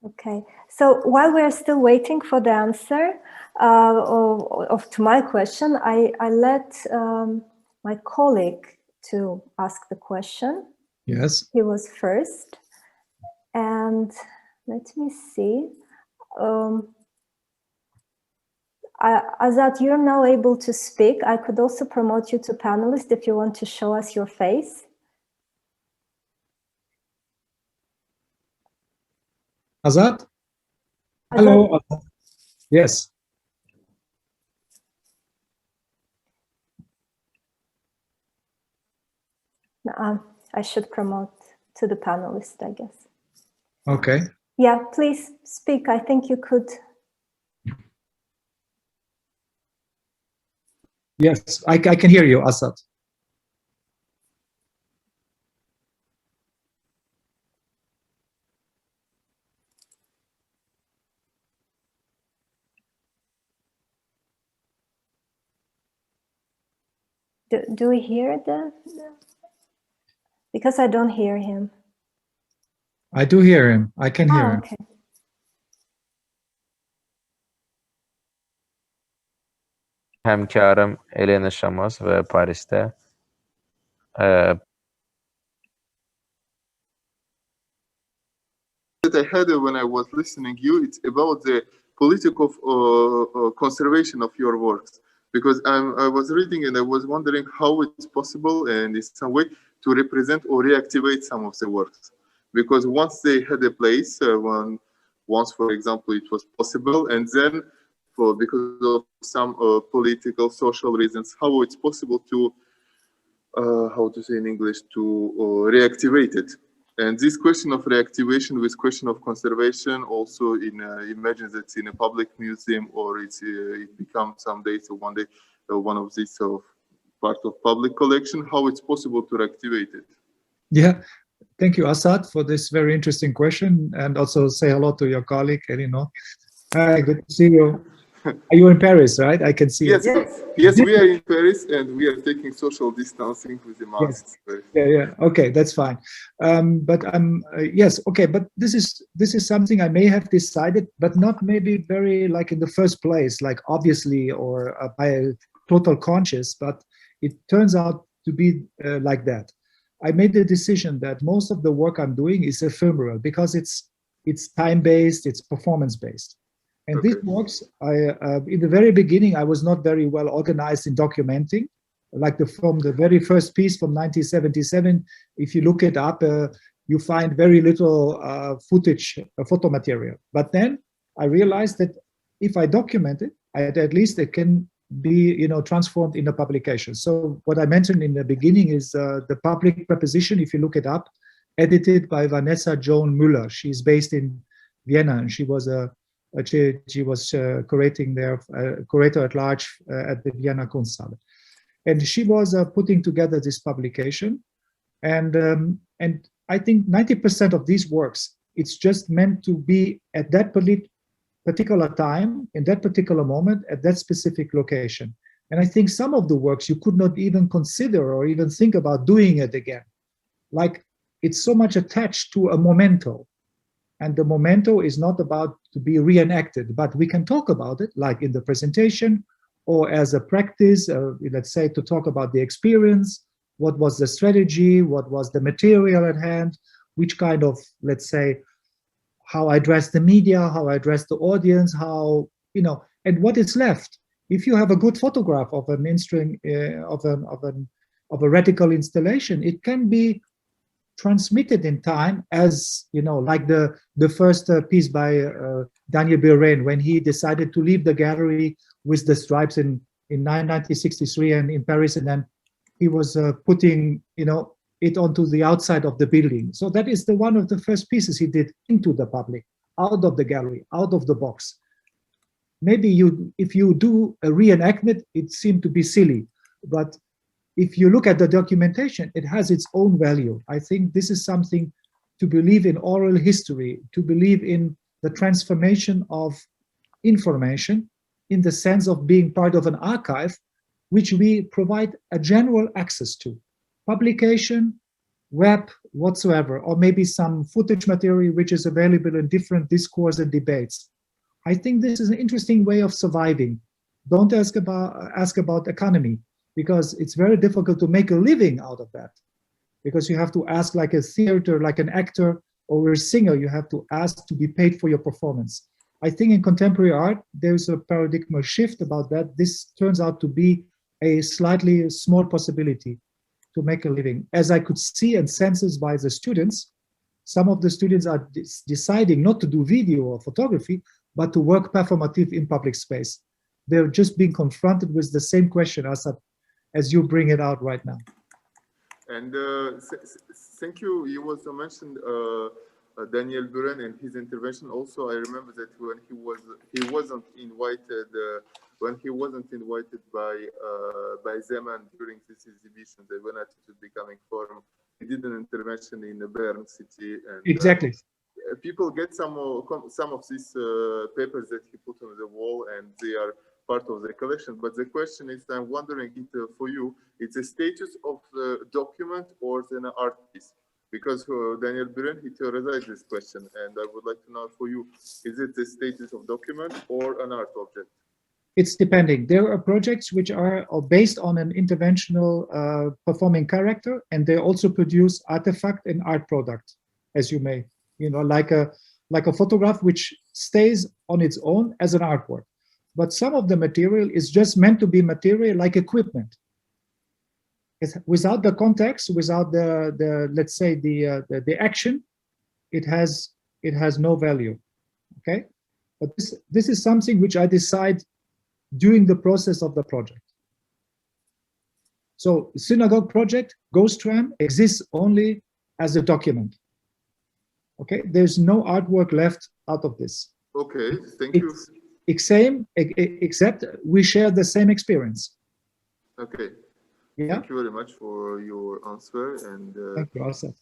Okay, so while we're still waiting for the answer to my question, I let my colleague to ask the question. Yes. He was first. And let me see. Azat, you're now able to speak. I could also promote you to panelist if you want to show us your face. Azat? Hello. Azat. Yes. I should promote to the panelist, I guess. Okay. Yeah, please speak. I think you could. Yes, I can hear you, Azat. Do we hear the? Because I don't hear him. I do hear him. I can hear him. Okay. Hemkarım Elena Şamaz ve Paris'te. That I had when I was listening you, it's about the political conservation of your works. Because I was reading and I was wondering how it's possible and in some way to represent or reactivate some of the works. Because once they had a place, once, for example, it was possible, and then because of some political, social reasons, how it's possible to, how to say in English, to reactivate it. And this question of reactivation with question of conservation also imagine that in a public museum or it becomes someday, so one day, one of these part of public collection, how it's possible to reactivate it? Yeah, thank you, Asad, for this very interesting question, and also say hello to your colleague, Elinor. Hi, good to see you. Are you in Paris, right? I can see yes, you. yes, we are in Paris and we are taking social distancing with the masks. Yes. Yeah, okay, that's fine. But yes, okay, but this is something I may have decided, but not maybe very like in the first place, like obviously or by a total conscious, but it turns out to be like that. I made the decision that most of the work I'm doing is ephemeral because it's time-based, it's performance-based. And these works, in the very beginning, I was not very well organized in documenting. Like from the very first piece from 1977, if you look it up, you find very little footage, photo material. But then I realized that if I document it, at least it can be, transformed in a publication. So what I mentioned in the beginning is the public preposition, if you look it up, edited by Vanessa Joan Müller. She's based in Vienna, and she was curating there, curator at large at the Vienna Kunsthalle. And she was putting together this publication. And I think 90% of these works, it's just meant to be at that particular time, in that particular moment, at that specific location. And I think some of the works you could not even consider or even think about doing it again. Like it's so much attached to a memento. And the memento is not about to be reenacted, but we can talk about it like in the presentation or as a practice, let's say to talk about the experience, what was the strategy, what was the material at hand, which kind of, let's say, how I address the media, how I address the audience, how, and what is left. If you have a good photograph of an of a radical installation, it can be transmitted in time as, like the first piece by Daniel Buren, when he decided to leave the gallery with the stripes in 1963 and in Paris, and then he was putting, it onto the outside of the building. So that is one of the first pieces he did into the public, out of the gallery, out of the box. Maybe if you do a reenactment, it seemed to be silly, but if you look at the documentation, it has its own value. I think this is something to believe in oral history, to believe in the transformation of information in the sense of being part of an archive, which we provide a general access to. Publication, web, whatsoever, or maybe some footage material which is available in different discourse and debates. I think this is an interesting way of surviving. Don't ask about economy, because it's very difficult to make a living out of that. Because you have to ask like a theater, like an actor or a singer, you have to ask to be paid for your performance. I think in contemporary art, there's a paradigm shift about that. This turns out to be a slightly small possibility to make a living. As I could see and sense by the students, some of the students are deciding not to do video or photography, but to work performative in public space. They're just being confronted with the same question as you bring it out right now. And thank you. You also mentioned Daniel Buren and his intervention. Also, I remember that when he wasn't invited by Zeman during this exhibition, the One Attitude Becoming Forum, he did an intervention in the Bern city. And, exactly. People get some of these papers that he put on the wall, and they are part of the collection. But the question is, I'm wondering for you, it's a status of the document or an art piece? Because Daniel Buren, he theorized this question, and I would like to know for you, is it the status of document or an art object? It's depending. There are projects which are based on an interventional performing character, and they also produce artifact and art product, as you may, like a photograph which stays on its own as an artwork. But some of the material is just meant to be material like equipment. Without the context, without the let's say the action, it has no value. Okay, but this is something which I decide during the process of the project. So synagogue project, Ghost Tram exists only as a document. Okay, there's no artwork left out of this. Okay, thank you. Except we share the same experience. Okay. Yeah. Thank you very much for your answer and Thank you, also.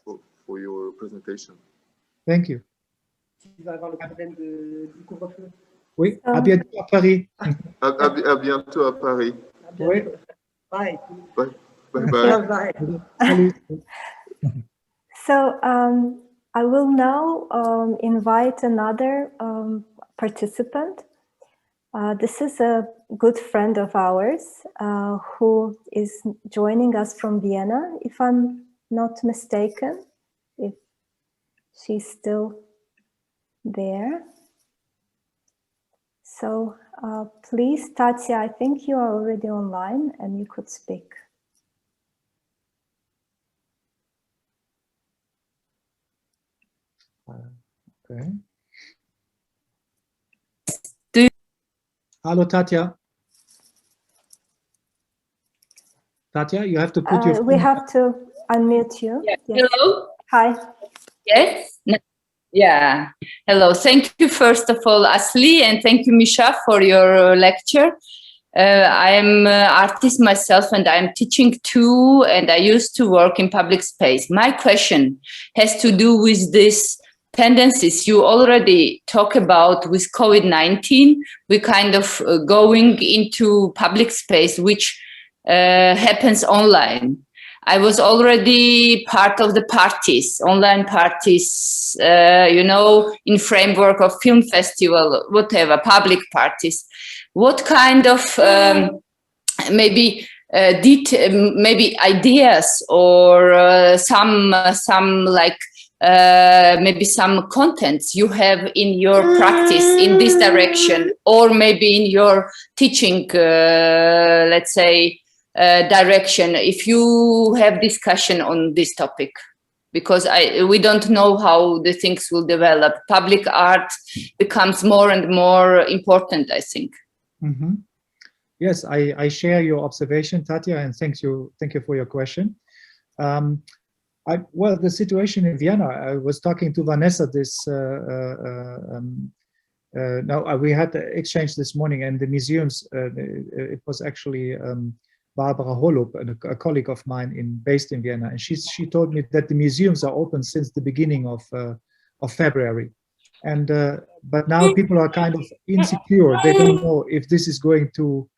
for your presentation. Thank you. Tu vas avoir le problème du couvre-feu. Oui, à bientôt à Paris. À bientôt à Paris. Oui. Bye. Bye. Bye bye. Bye. Salut. So I will now invite another participant. This is a good friend of ours who is joining us from Vienna, if I'm not mistaken, if she's still there. So please, Tatya, I think you are already online and you could speak. Okay. Do Hello, Tatya. Tatya, you have to put your. We have to unmute you. Yeah. Yes. Hello. Hi. Yes. Yeah. Hello. Thank you, first of all, Asli, and thank you, Mischa, for your lecture. I'm an artist myself, and I'm teaching too, and I used to work in public space. My question has to do with this tendencies you already talk about with COVID-19. We kind of going into public space, which happens online. I was already part of the parties, online parties, in framework of film festival, whatever, public parties. What kind of maybe ideas or some like maybe some contents you have in your practice in this direction, or maybe in your teaching, let's say, direction, if you have discussion on this topic, because we don't know how the things will develop. Public art becomes more and more important, I think. Mm-hmm. Yes, I share your observation, Tatya, and thank you for your question. Well, the situation in Vienna, I was talking to Vanessa we had the exchange this morning, and the museums, it was actually Barbara Holub, a colleague of mine based in Vienna, and she told me that the museums are open since the beginning of February, and but now people are kind of insecure. They don't know if this is going to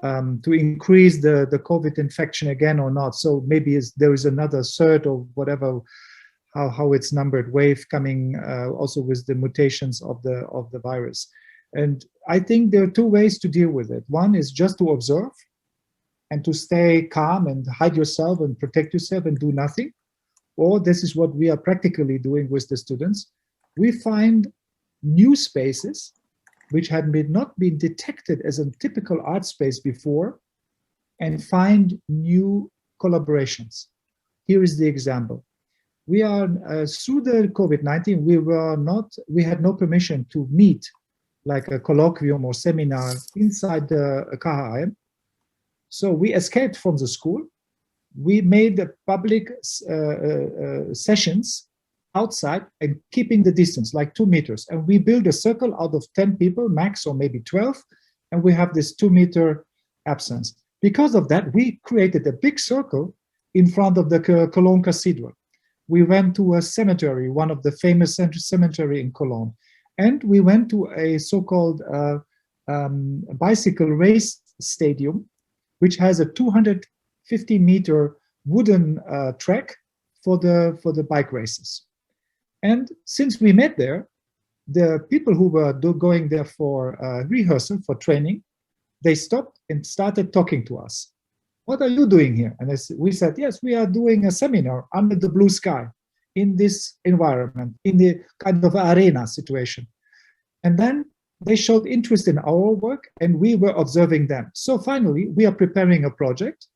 increase the COVID infection again or not. So maybe there is another third or whatever, how it's numbered, wave coming also with the mutations of the virus. And I think there are two ways to deal with it. One is just to observe and to stay calm and hide yourself and protect yourself and do nothing. Or this is what we are practically doing with the students. We find new spaces which had not been detected as a typical art space before, and find new collaborations. Here is the example. We are, through the COVID-19, we had no permission to meet like a colloquium or seminar inside the KHM. So we escaped from the school. We made the public sessions outside and keeping the distance, like 2 meters. And we build a circle out of 10 people, max, or maybe 12, and we have this 2-meter absence. Because of that, we created a big circle in front of the Cologne Cathedral. We went to a cemetery, one of the famous cemetery in Cologne. And we went to a so-called bicycle race stadium, which has a 250-meter wooden track for the bike races. And since we met there, the people who were going there for rehearsal, for training, they stopped and started talking to us. What are you doing here? And we said, yes, we are doing a seminar under the blue sky in this environment, in the kind of arena situation. And then they showed interest in our work, and we were observing them. So finally, we are preparing a project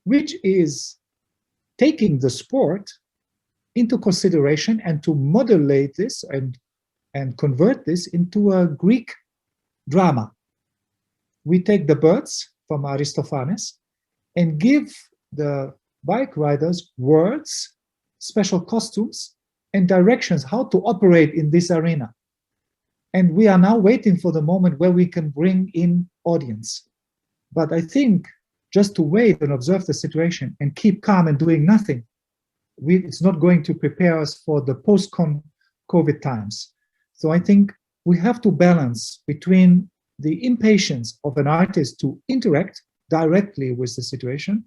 which is taking the sport into consideration and to modulate this and convert this into a Greek drama. We take the birds from Aristophanes and give the bike riders words, special costumes, and directions how to operate in this arena. And we are now waiting for the moment where we can bring in audience. But I think just to wait and observe the situation and keep calm and doing nothing, it's not going to prepare us for the post-COVID times. So I think we have to balance between the impatience of an artist to interact directly with the situation,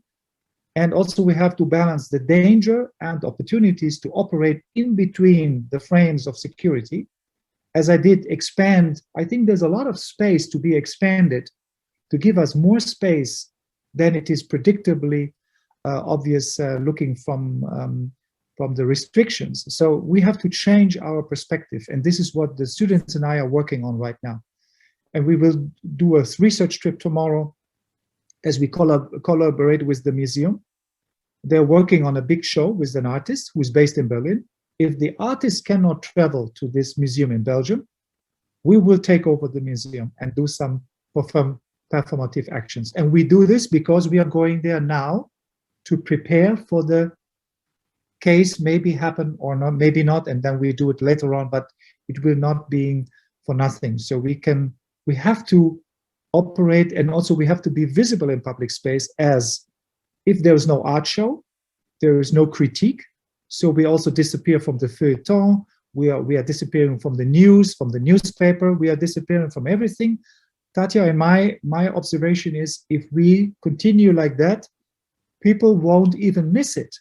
and also we have to balance the danger and opportunities to operate in between the frames of security. As I did expand, I think there's a lot of space to be expanded to give us more space than it is predictably obvious looking from the restrictions. So we have to change our perspective, and this is what the students and I are working on right now. And we will do a research trip tomorrow as we collaborate with the museum. They're working on a big show with an artist who's based in Berlin. If the artist cannot travel to this museum in Belgium, we will take over the museum and do some performative actions. And we do this because we are going there now to prepare for the case maybe happen or not, maybe not, and then we do it later on, but it will not be for nothing. So we have to operate, and also we have to be visible in public space, as if there is no art show, there is no critique. So we also disappear from the feuilleton, we are disappearing from the news, from the newspaper, we are disappearing from everything. Tatja, and my observation is, if we continue like that, people won't even miss it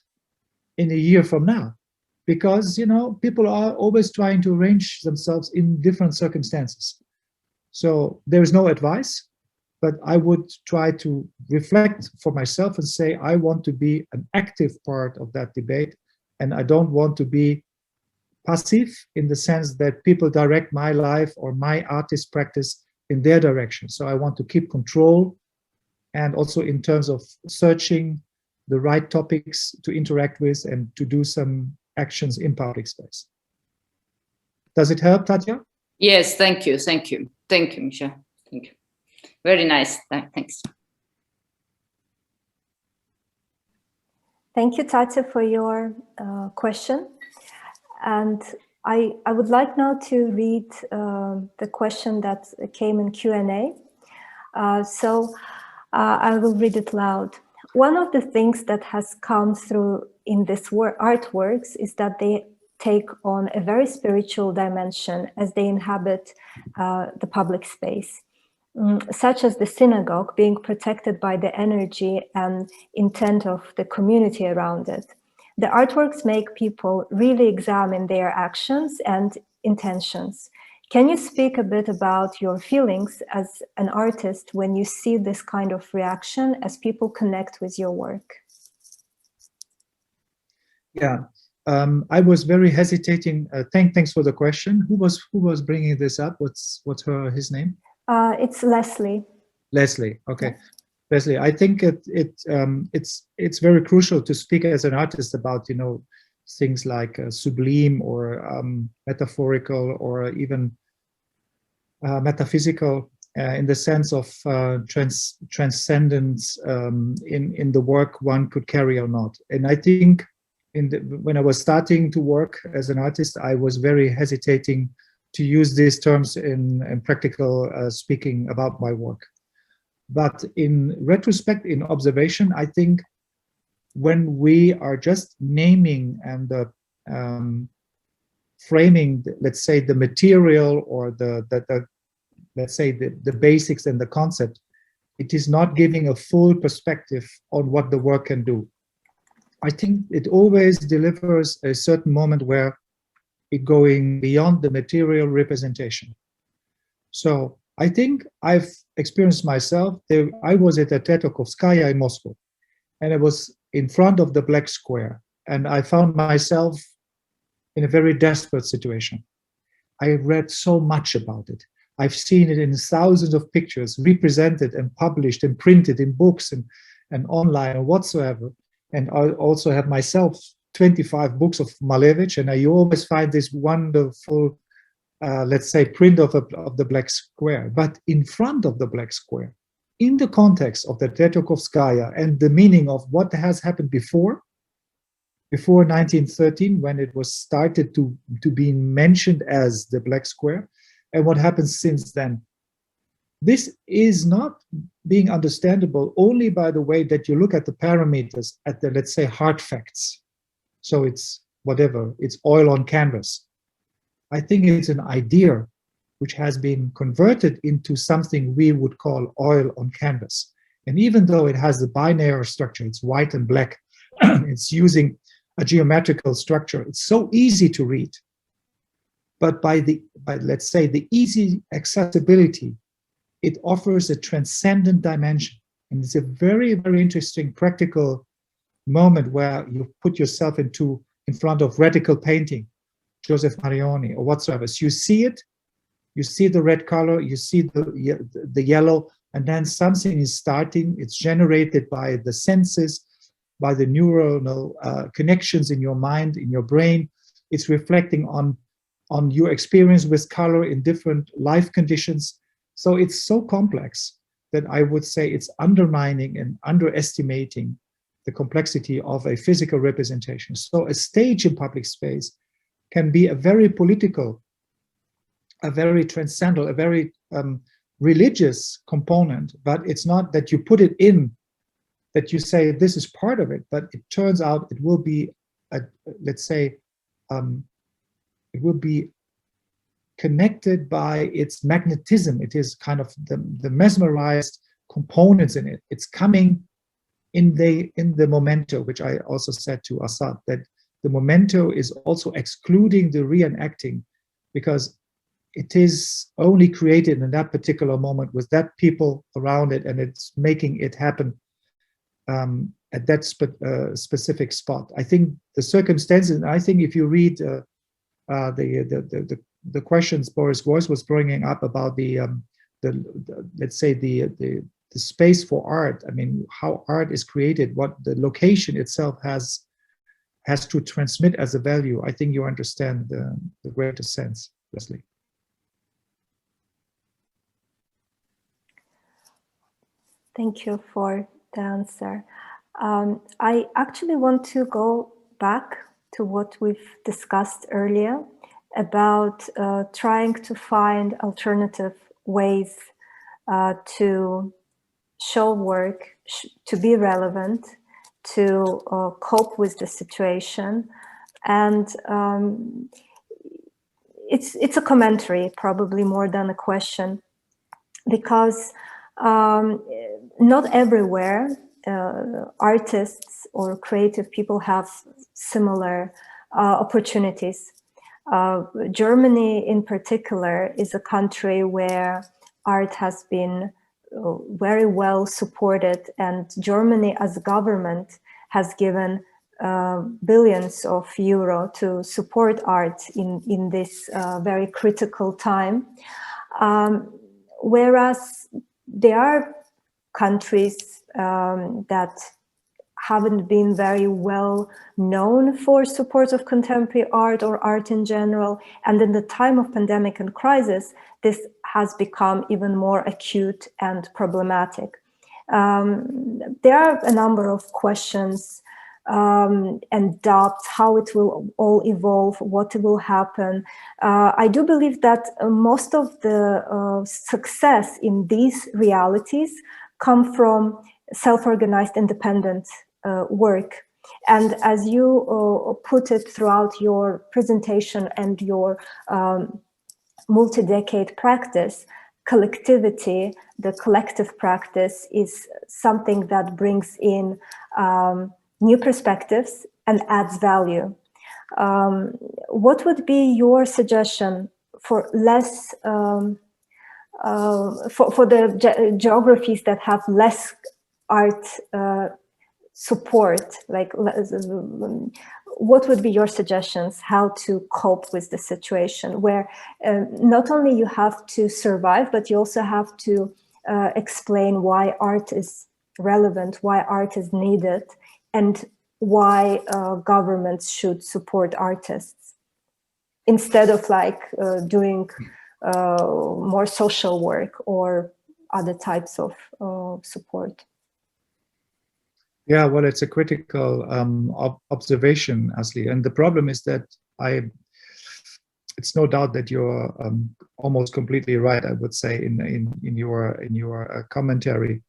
in a year from now, because, you know, people are always trying to arrange themselves in different circumstances. So there is no advice, but I would try to reflect for myself and say, I want to be an active part of that debate, and I don't want to be passive in the sense that people direct my life or my artist practice in their direction. So I want to keep control, and also in terms of searching the right topics to interact with and to do some actions in public space. Does it help, Tatja? Yes, thank you, thank you. Thank you, Mischa. Thank you. Very nice, thanks. Thank you, Tatja, for your question. And I would like now to read the question that came in Q&A. So I will read it loud. One of the things that has come through in this artworks is that they take on a very spiritual dimension as they inhabit the public space, such as the synagogue being protected by the energy and intent of the community around it. The artworks make people really examine their actions and intentions. Can you speak a bit about your feelings as an artist when you see this kind of reaction as people connect with your work? Yeah, I was very hesitating. Thanks for the question. Who was bringing this up? What's his name? It's Leslie. Leslie. Okay, Leslie. I think it's very crucial to speak as an artist about, you know, things like sublime or metaphorical or even metaphysical in the sense of transcendence in the work one could carry or not. And I think when I was starting to work as an artist, I was very hesitating to use these terms in practical speaking about my work. But in retrospect, in observation, I think when we are just naming and framing, let's say, the material or let's say the basics and the concept, it is not giving a full perspective on what the work can do. I think it always delivers a certain moment where it going beyond the material representation. So I think I've experienced myself. I was at the Tretjakovskaya in Moscow, and I was in front of the Black Square, and I found myself in a very desperate situation. I read so much about it. I've seen it in thousands of pictures represented and published and printed in books and online and whatsoever. And I also have myself 25 books of Malevich, and you always find this wonderful, let's say, print of the Black Square. But in front of the Black Square, in the context of the Tretjakovskaya and the meaning of what has happened before, before 1913, when it was started to be mentioned as the black square, and what happens since then. This is not being understandable only by the way that you look at the parameters, at the, let's say, hard facts. So it's whatever, it's oil on canvas. I think it's an idea which has been converted into something we would call oil on canvas. And even though it has the binary structure, it's white and black, it's using a geometrical structure, it's so easy to read. But by let's say the easy accessibility, it offers a transcendent dimension. And it's a very, very interesting practical moment where you put yourself in front of radical painting, Joseph Marioni or whatsoever. So you see it, you see the red color, you see the yellow, and then something is starting. It's generated by the senses, by the neuronal connections in your mind, in your brain. It's reflecting on your experience with color in different life conditions. So it's so complex that I would say it's undermining and underestimating the complexity of a physical representation. So a stage in public space can be a very political, a very transcendental, a very religious component, but it's not that you put it in, that you say this is part of it, but it turns out it will be, let's say, it will be connected by its magnetism. It is kind of the mesmerized components in it. It's coming in the memento, which I also said to Assad, that the memento is also excluding the reenacting, because it is only created in that particular moment with that people around it, and it's making it happen at that specific spot. I think the circumstances, and I think if you read the questions Boris Voice was bringing up about let's say the space for art. I mean, how art is created, what the location itself has to transmit as a value. I think you understand the greater sense, Leslie. Thank you for the answer. I actually want to go back to what we've discussed earlier about trying to find alternative ways to show work, to be relevant, to cope with the situation. And it's a commentary, probably more than a question, because not everywhere artists or creative people have similar opportunities. Germany in particular is a country where art has been very well supported, and Germany as a government has given billions of euro to support art in this very critical time. Whereas there are countries that haven't been very well known for support of contemporary art or art in general. And in the time of pandemic and crisis, this has become even more acute and problematic. There are a number of questions and doubts how it will all evolve, what will happen. I do believe that most of the success in these realities come from self-organized independent work. And as you put it throughout your presentation and your multi-decade practice, collectivity, the collective practice, is something that brings in new perspectives and adds value. What would be your suggestion for less, for the geographies that have less art support? Like, what would be your suggestions how to cope with the situation where not only you have to survive, but you also have to explain why art is relevant, why art is needed, and why governments should support artists instead of like doing more social work or other types of support? Yeah, well, it's a critical observation, Asli, and the problem is that it's no doubt that you're almost completely right, I would say, in your commentary.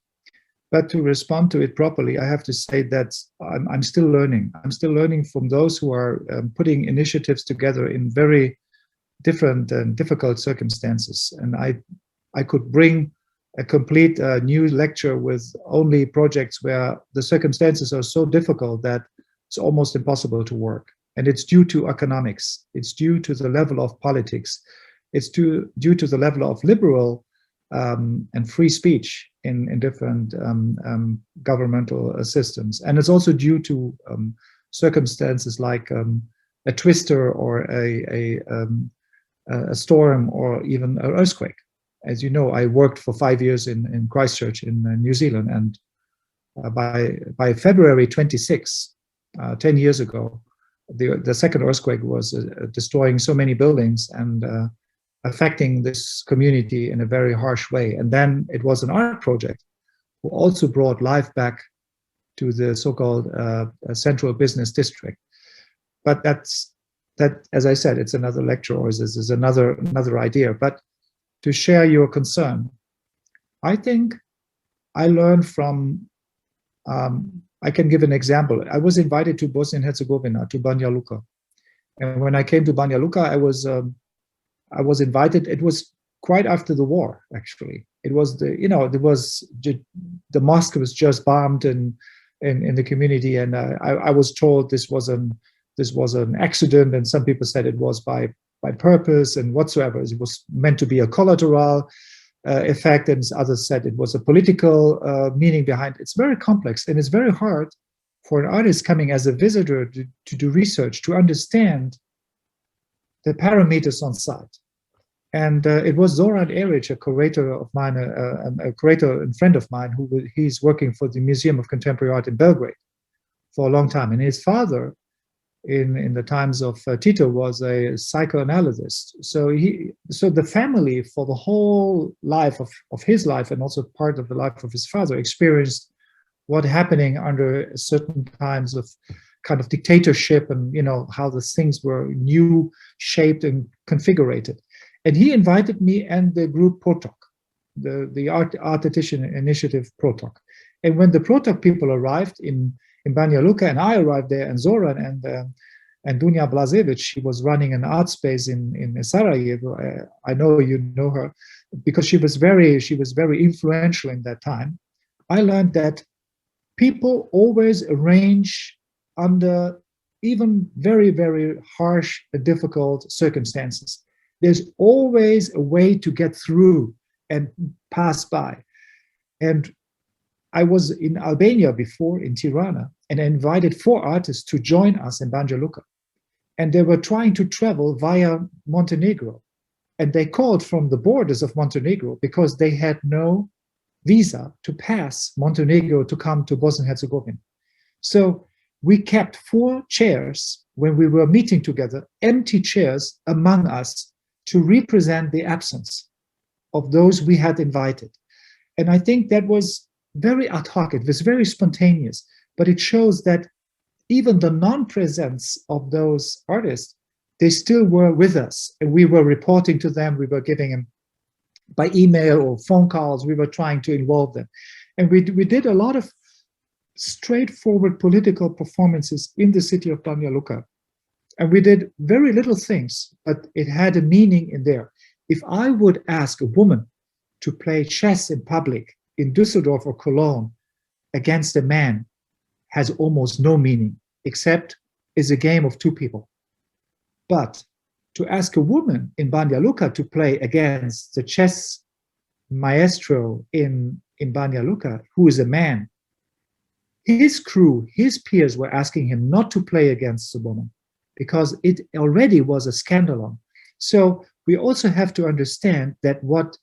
But to respond to it properly, I have to say that I'm still learning. I'm still learning from those who are putting initiatives together in very different and difficult circumstances. And I could bring a complete new lecture with only projects where the circumstances are so difficult that it's almost impossible to work. And it's due to economics. It's due to the level of politics. It's due to the level of liberal and free speech in different governmental systems. And it's also due to circumstances like a twister or a storm or even an earthquake. As you know, I worked for 5 years in Christchurch in New Zealand, and by February 26, 10 years ago, the second earthquake was destroying so many buildings and affecting this community in a very harsh way. And then it was an art project who also brought life back to the so-called central business district. But that, as I said, it's another lecture, or this is another idea. But to share your concern, I think I learned from, I can give an example. I was invited to Bosnia and Herzegovina, to Banja Luka. And when I came to Banja Luka, I was invited. It was quite after the war, actually. It was the mosque was just bombed in the community, and I was told this was an accident, and some people said it was by purpose and whatsoever. It was meant to be a collateral effect, and others said it was a political meaning behind it. It's very complex, and it's very hard for an artist coming as a visitor to do research, to understand the parameters on site. And it was Zoran Eric, a curator of mine, a curator and friend of mine, he's working for the Museum of Contemporary Art in Belgrade for a long time. And his father, in the times of Tito, was a psychoanalyst. So the family, for the whole life of his life, and also part of the life of his father, experienced what happening under certain times of kind of dictatorship, and how the things were new, shaped, and configured. And he invited me and the group Protok, the Artetition Initiative Protok. And when the Protok people arrived in Banja Luka, and I arrived there, and Zoran and Dunja Blažević, she was running an art space in Sarajevo. I know you know her because she was very influential in that time. I learned that people always arrange under even very, very harsh and difficult circumstances. There's always a way to get through and pass by. And I was in Albania before, in Tirana, and I invited 4 artists to join us in Banja Luka. And they were trying to travel via Montenegro. And they called from the borders of Montenegro because they had no visa to pass Montenegro to come to Bosnia and Herzegovina. So we kept 4 chairs when we were meeting together, empty chairs among us, to represent the absence of those we had invited. And I think that was very ad hoc, it was very spontaneous, but it shows that even the non-presence of those artists, they still were with us, and we were reporting to them, we were giving them by email or phone calls, we were trying to involve them. And we did a lot of straightforward political performances in the city of Banja Luka. And we did very little things, but it had a meaning in there. If I would ask a woman to play chess in public in Düsseldorf or Cologne against a man, has almost no meaning, except it's a game of 2 people. But to ask a woman in Banja Luka to play against the chess maestro in Banja Luka, who is a man, his crew, his peers were asking him not to play against the woman, because it already was a scandalon. So we also have to understand that what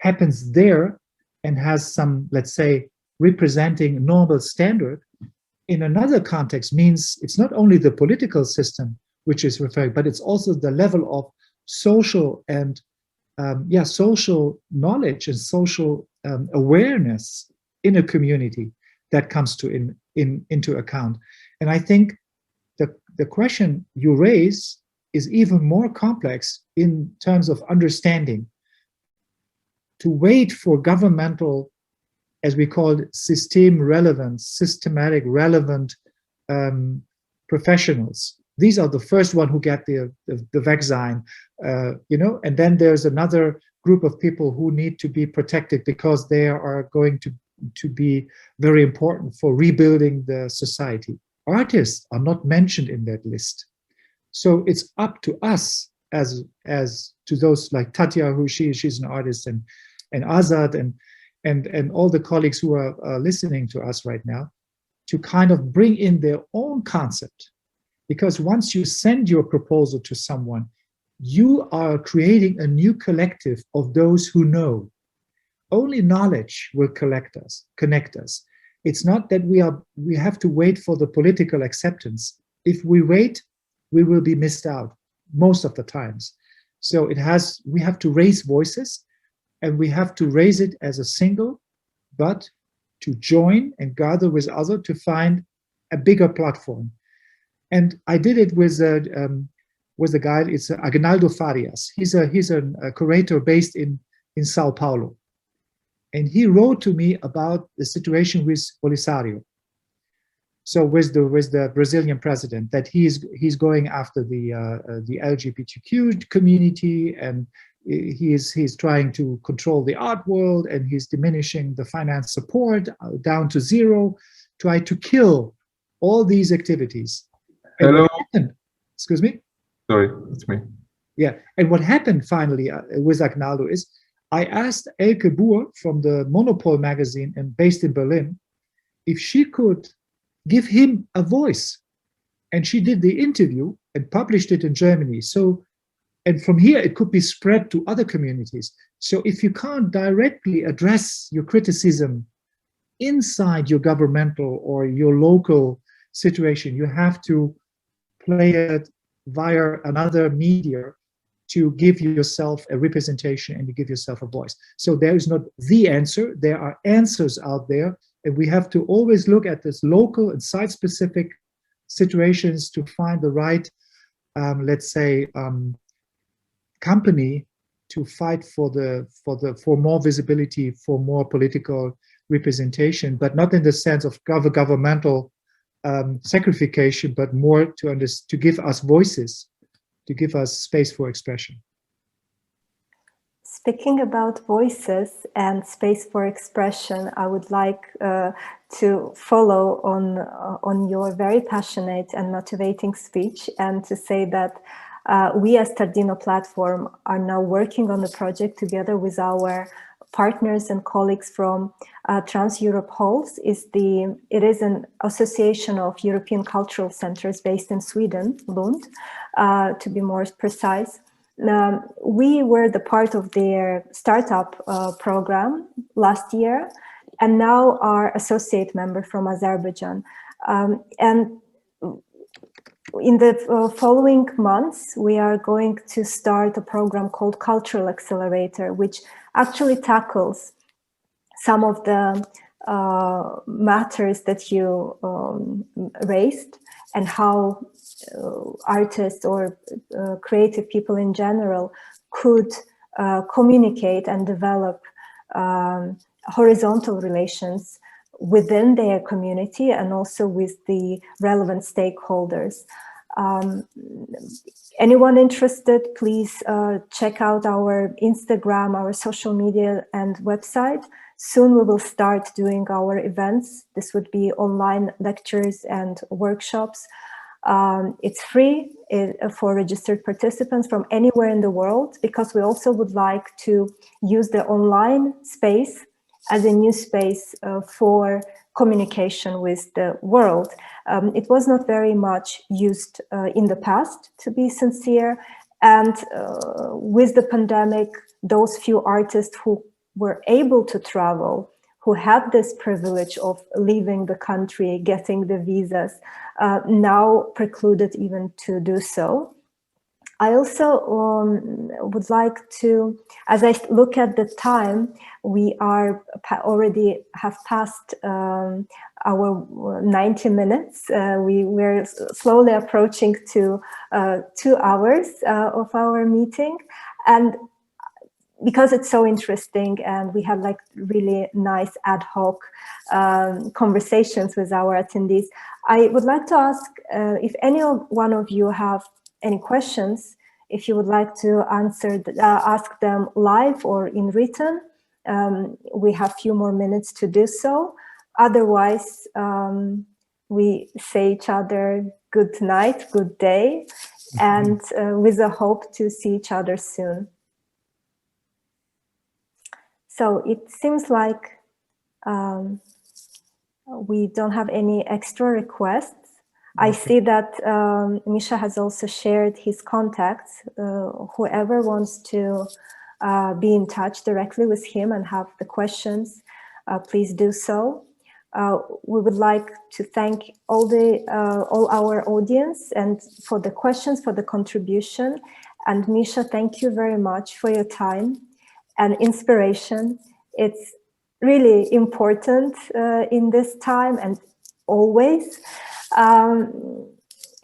happens there and has some, let's say, representing normal standard, in another context means it's not only the political system which is referring, but it's also the level of social and social knowledge and social awareness in a community that comes into account. And I think the question you raise is even more complex in terms of understanding. To wait for governmental, as we call it, systematic relevant professionals. These are the first one who get the vaccine, you know, and then there's another group of people who need to be protected because they are going to be very important for rebuilding the society. Artists are not mentioned in that list. So it's up to us as to those like Tatya, who she's an artist, and Azad and all the colleagues who are listening to us right now, to kind of bring in their own concept. Because once you send your proposal to someone, you are creating a new collective of those who know. Only knowledge will connect us. It's not that we have to wait for the political acceptance. If we wait, we will be missed out most of the times. So we have to raise voices, and we have to raise it as a single, but to join and gather with others to find a bigger platform. And I did it with a guy. It's Agnaldo Farias. He's a curator based in Sao Paulo, and he wrote to me about the situation with Polisario. So with the Brazilian president, that he's going after the LGBTQ community, and he's trying to control the art world, and he's diminishing the finance support down to zero, try to kill all these activities. Hello. Excuse me? Sorry, it's me. Yeah, and what happened finally with Agnaldo is I asked Elke Boer from the Monopol magazine and based in Berlin if she could give him a voice. And she did the interview and published it in Germany. So, and from here it could be spread to other communities. So if you can't directly address your criticism inside your governmental or your local situation, you have to play it via another media to give yourself a representation and to give yourself a voice. So there is not the answer, there are answers out there, and we have to always look at this local and site-specific situations to find the right, let's say, company to fight for more visibility, for more political representation, but not in the sense of governmental sacrification, but more to give us voices, to give us space for expression. Speaking about voices and space for expression, I would like to follow on your very passionate and motivating speech, and to say that we as Tardino platform are now working on the project together with our partners and colleagues from Trans-Europe Halls. It is an association of European cultural centers based in Sweden, Lund, to be more precise. We were the part of their startup program last year, and now are associate member from Azerbaijan. And in the following months, we are going to start a program called Cultural Accelerator, which actually tackles some of the matters that you raised, and how artists or creative people in general could communicate and develop horizontal relations within their community and also with the relevant stakeholders. Anyone interested, please check out our Instagram, our social media and website. Soon we will start doing our events. This would be online lectures and workshops. It's free for registered participants from anywhere in the world, because we also would like to use the online space as a new space for communication with the world. It was not very much used in the past, to be sincere. And with the pandemic, those few artists who were able to travel, who had this privilege of leaving the country, getting the visas, now precluded even to do so. I also would like to, as I look at the time, we are already have passed our 90 minutes. We're slowly approaching to 2 hours of our meeting, and because it's so interesting and we had like really nice ad hoc conversations with our attendees, I would like to ask if any one of you have any questions, if you would like to ask them live or in written. We have a few more minutes to do so. Otherwise, we say each other good night, good day, and with a hope to see each other soon. So it seems like we don't have any extra requests. I see that Mischa has also shared his contacts. Whoever wants to be in touch directly with him and have the questions, please do so. We would like to thank all our audience and for the questions, for the contribution. And Mischa, thank you very much for your time and inspiration. It's really important in this time and always.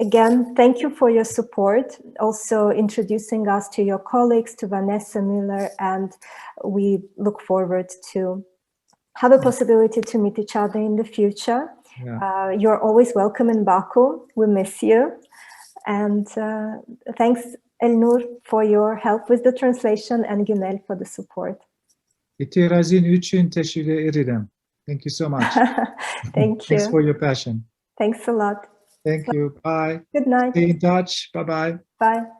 Again, thank you for your support, also introducing us to your colleagues, to Vanessa Müller, and we look forward to have a possibility to meet each other in the future. Yeah. You're always welcome in Baku. We miss you. And thanks, Elnur, for your help with the translation, and Günel for the support. İtirazın için teşekkür ederim. Thank you so much. Thank you. Thanks for your passion. Thanks a lot. Thank you. Bye. Good night. Stay in touch. Bye-bye. Bye.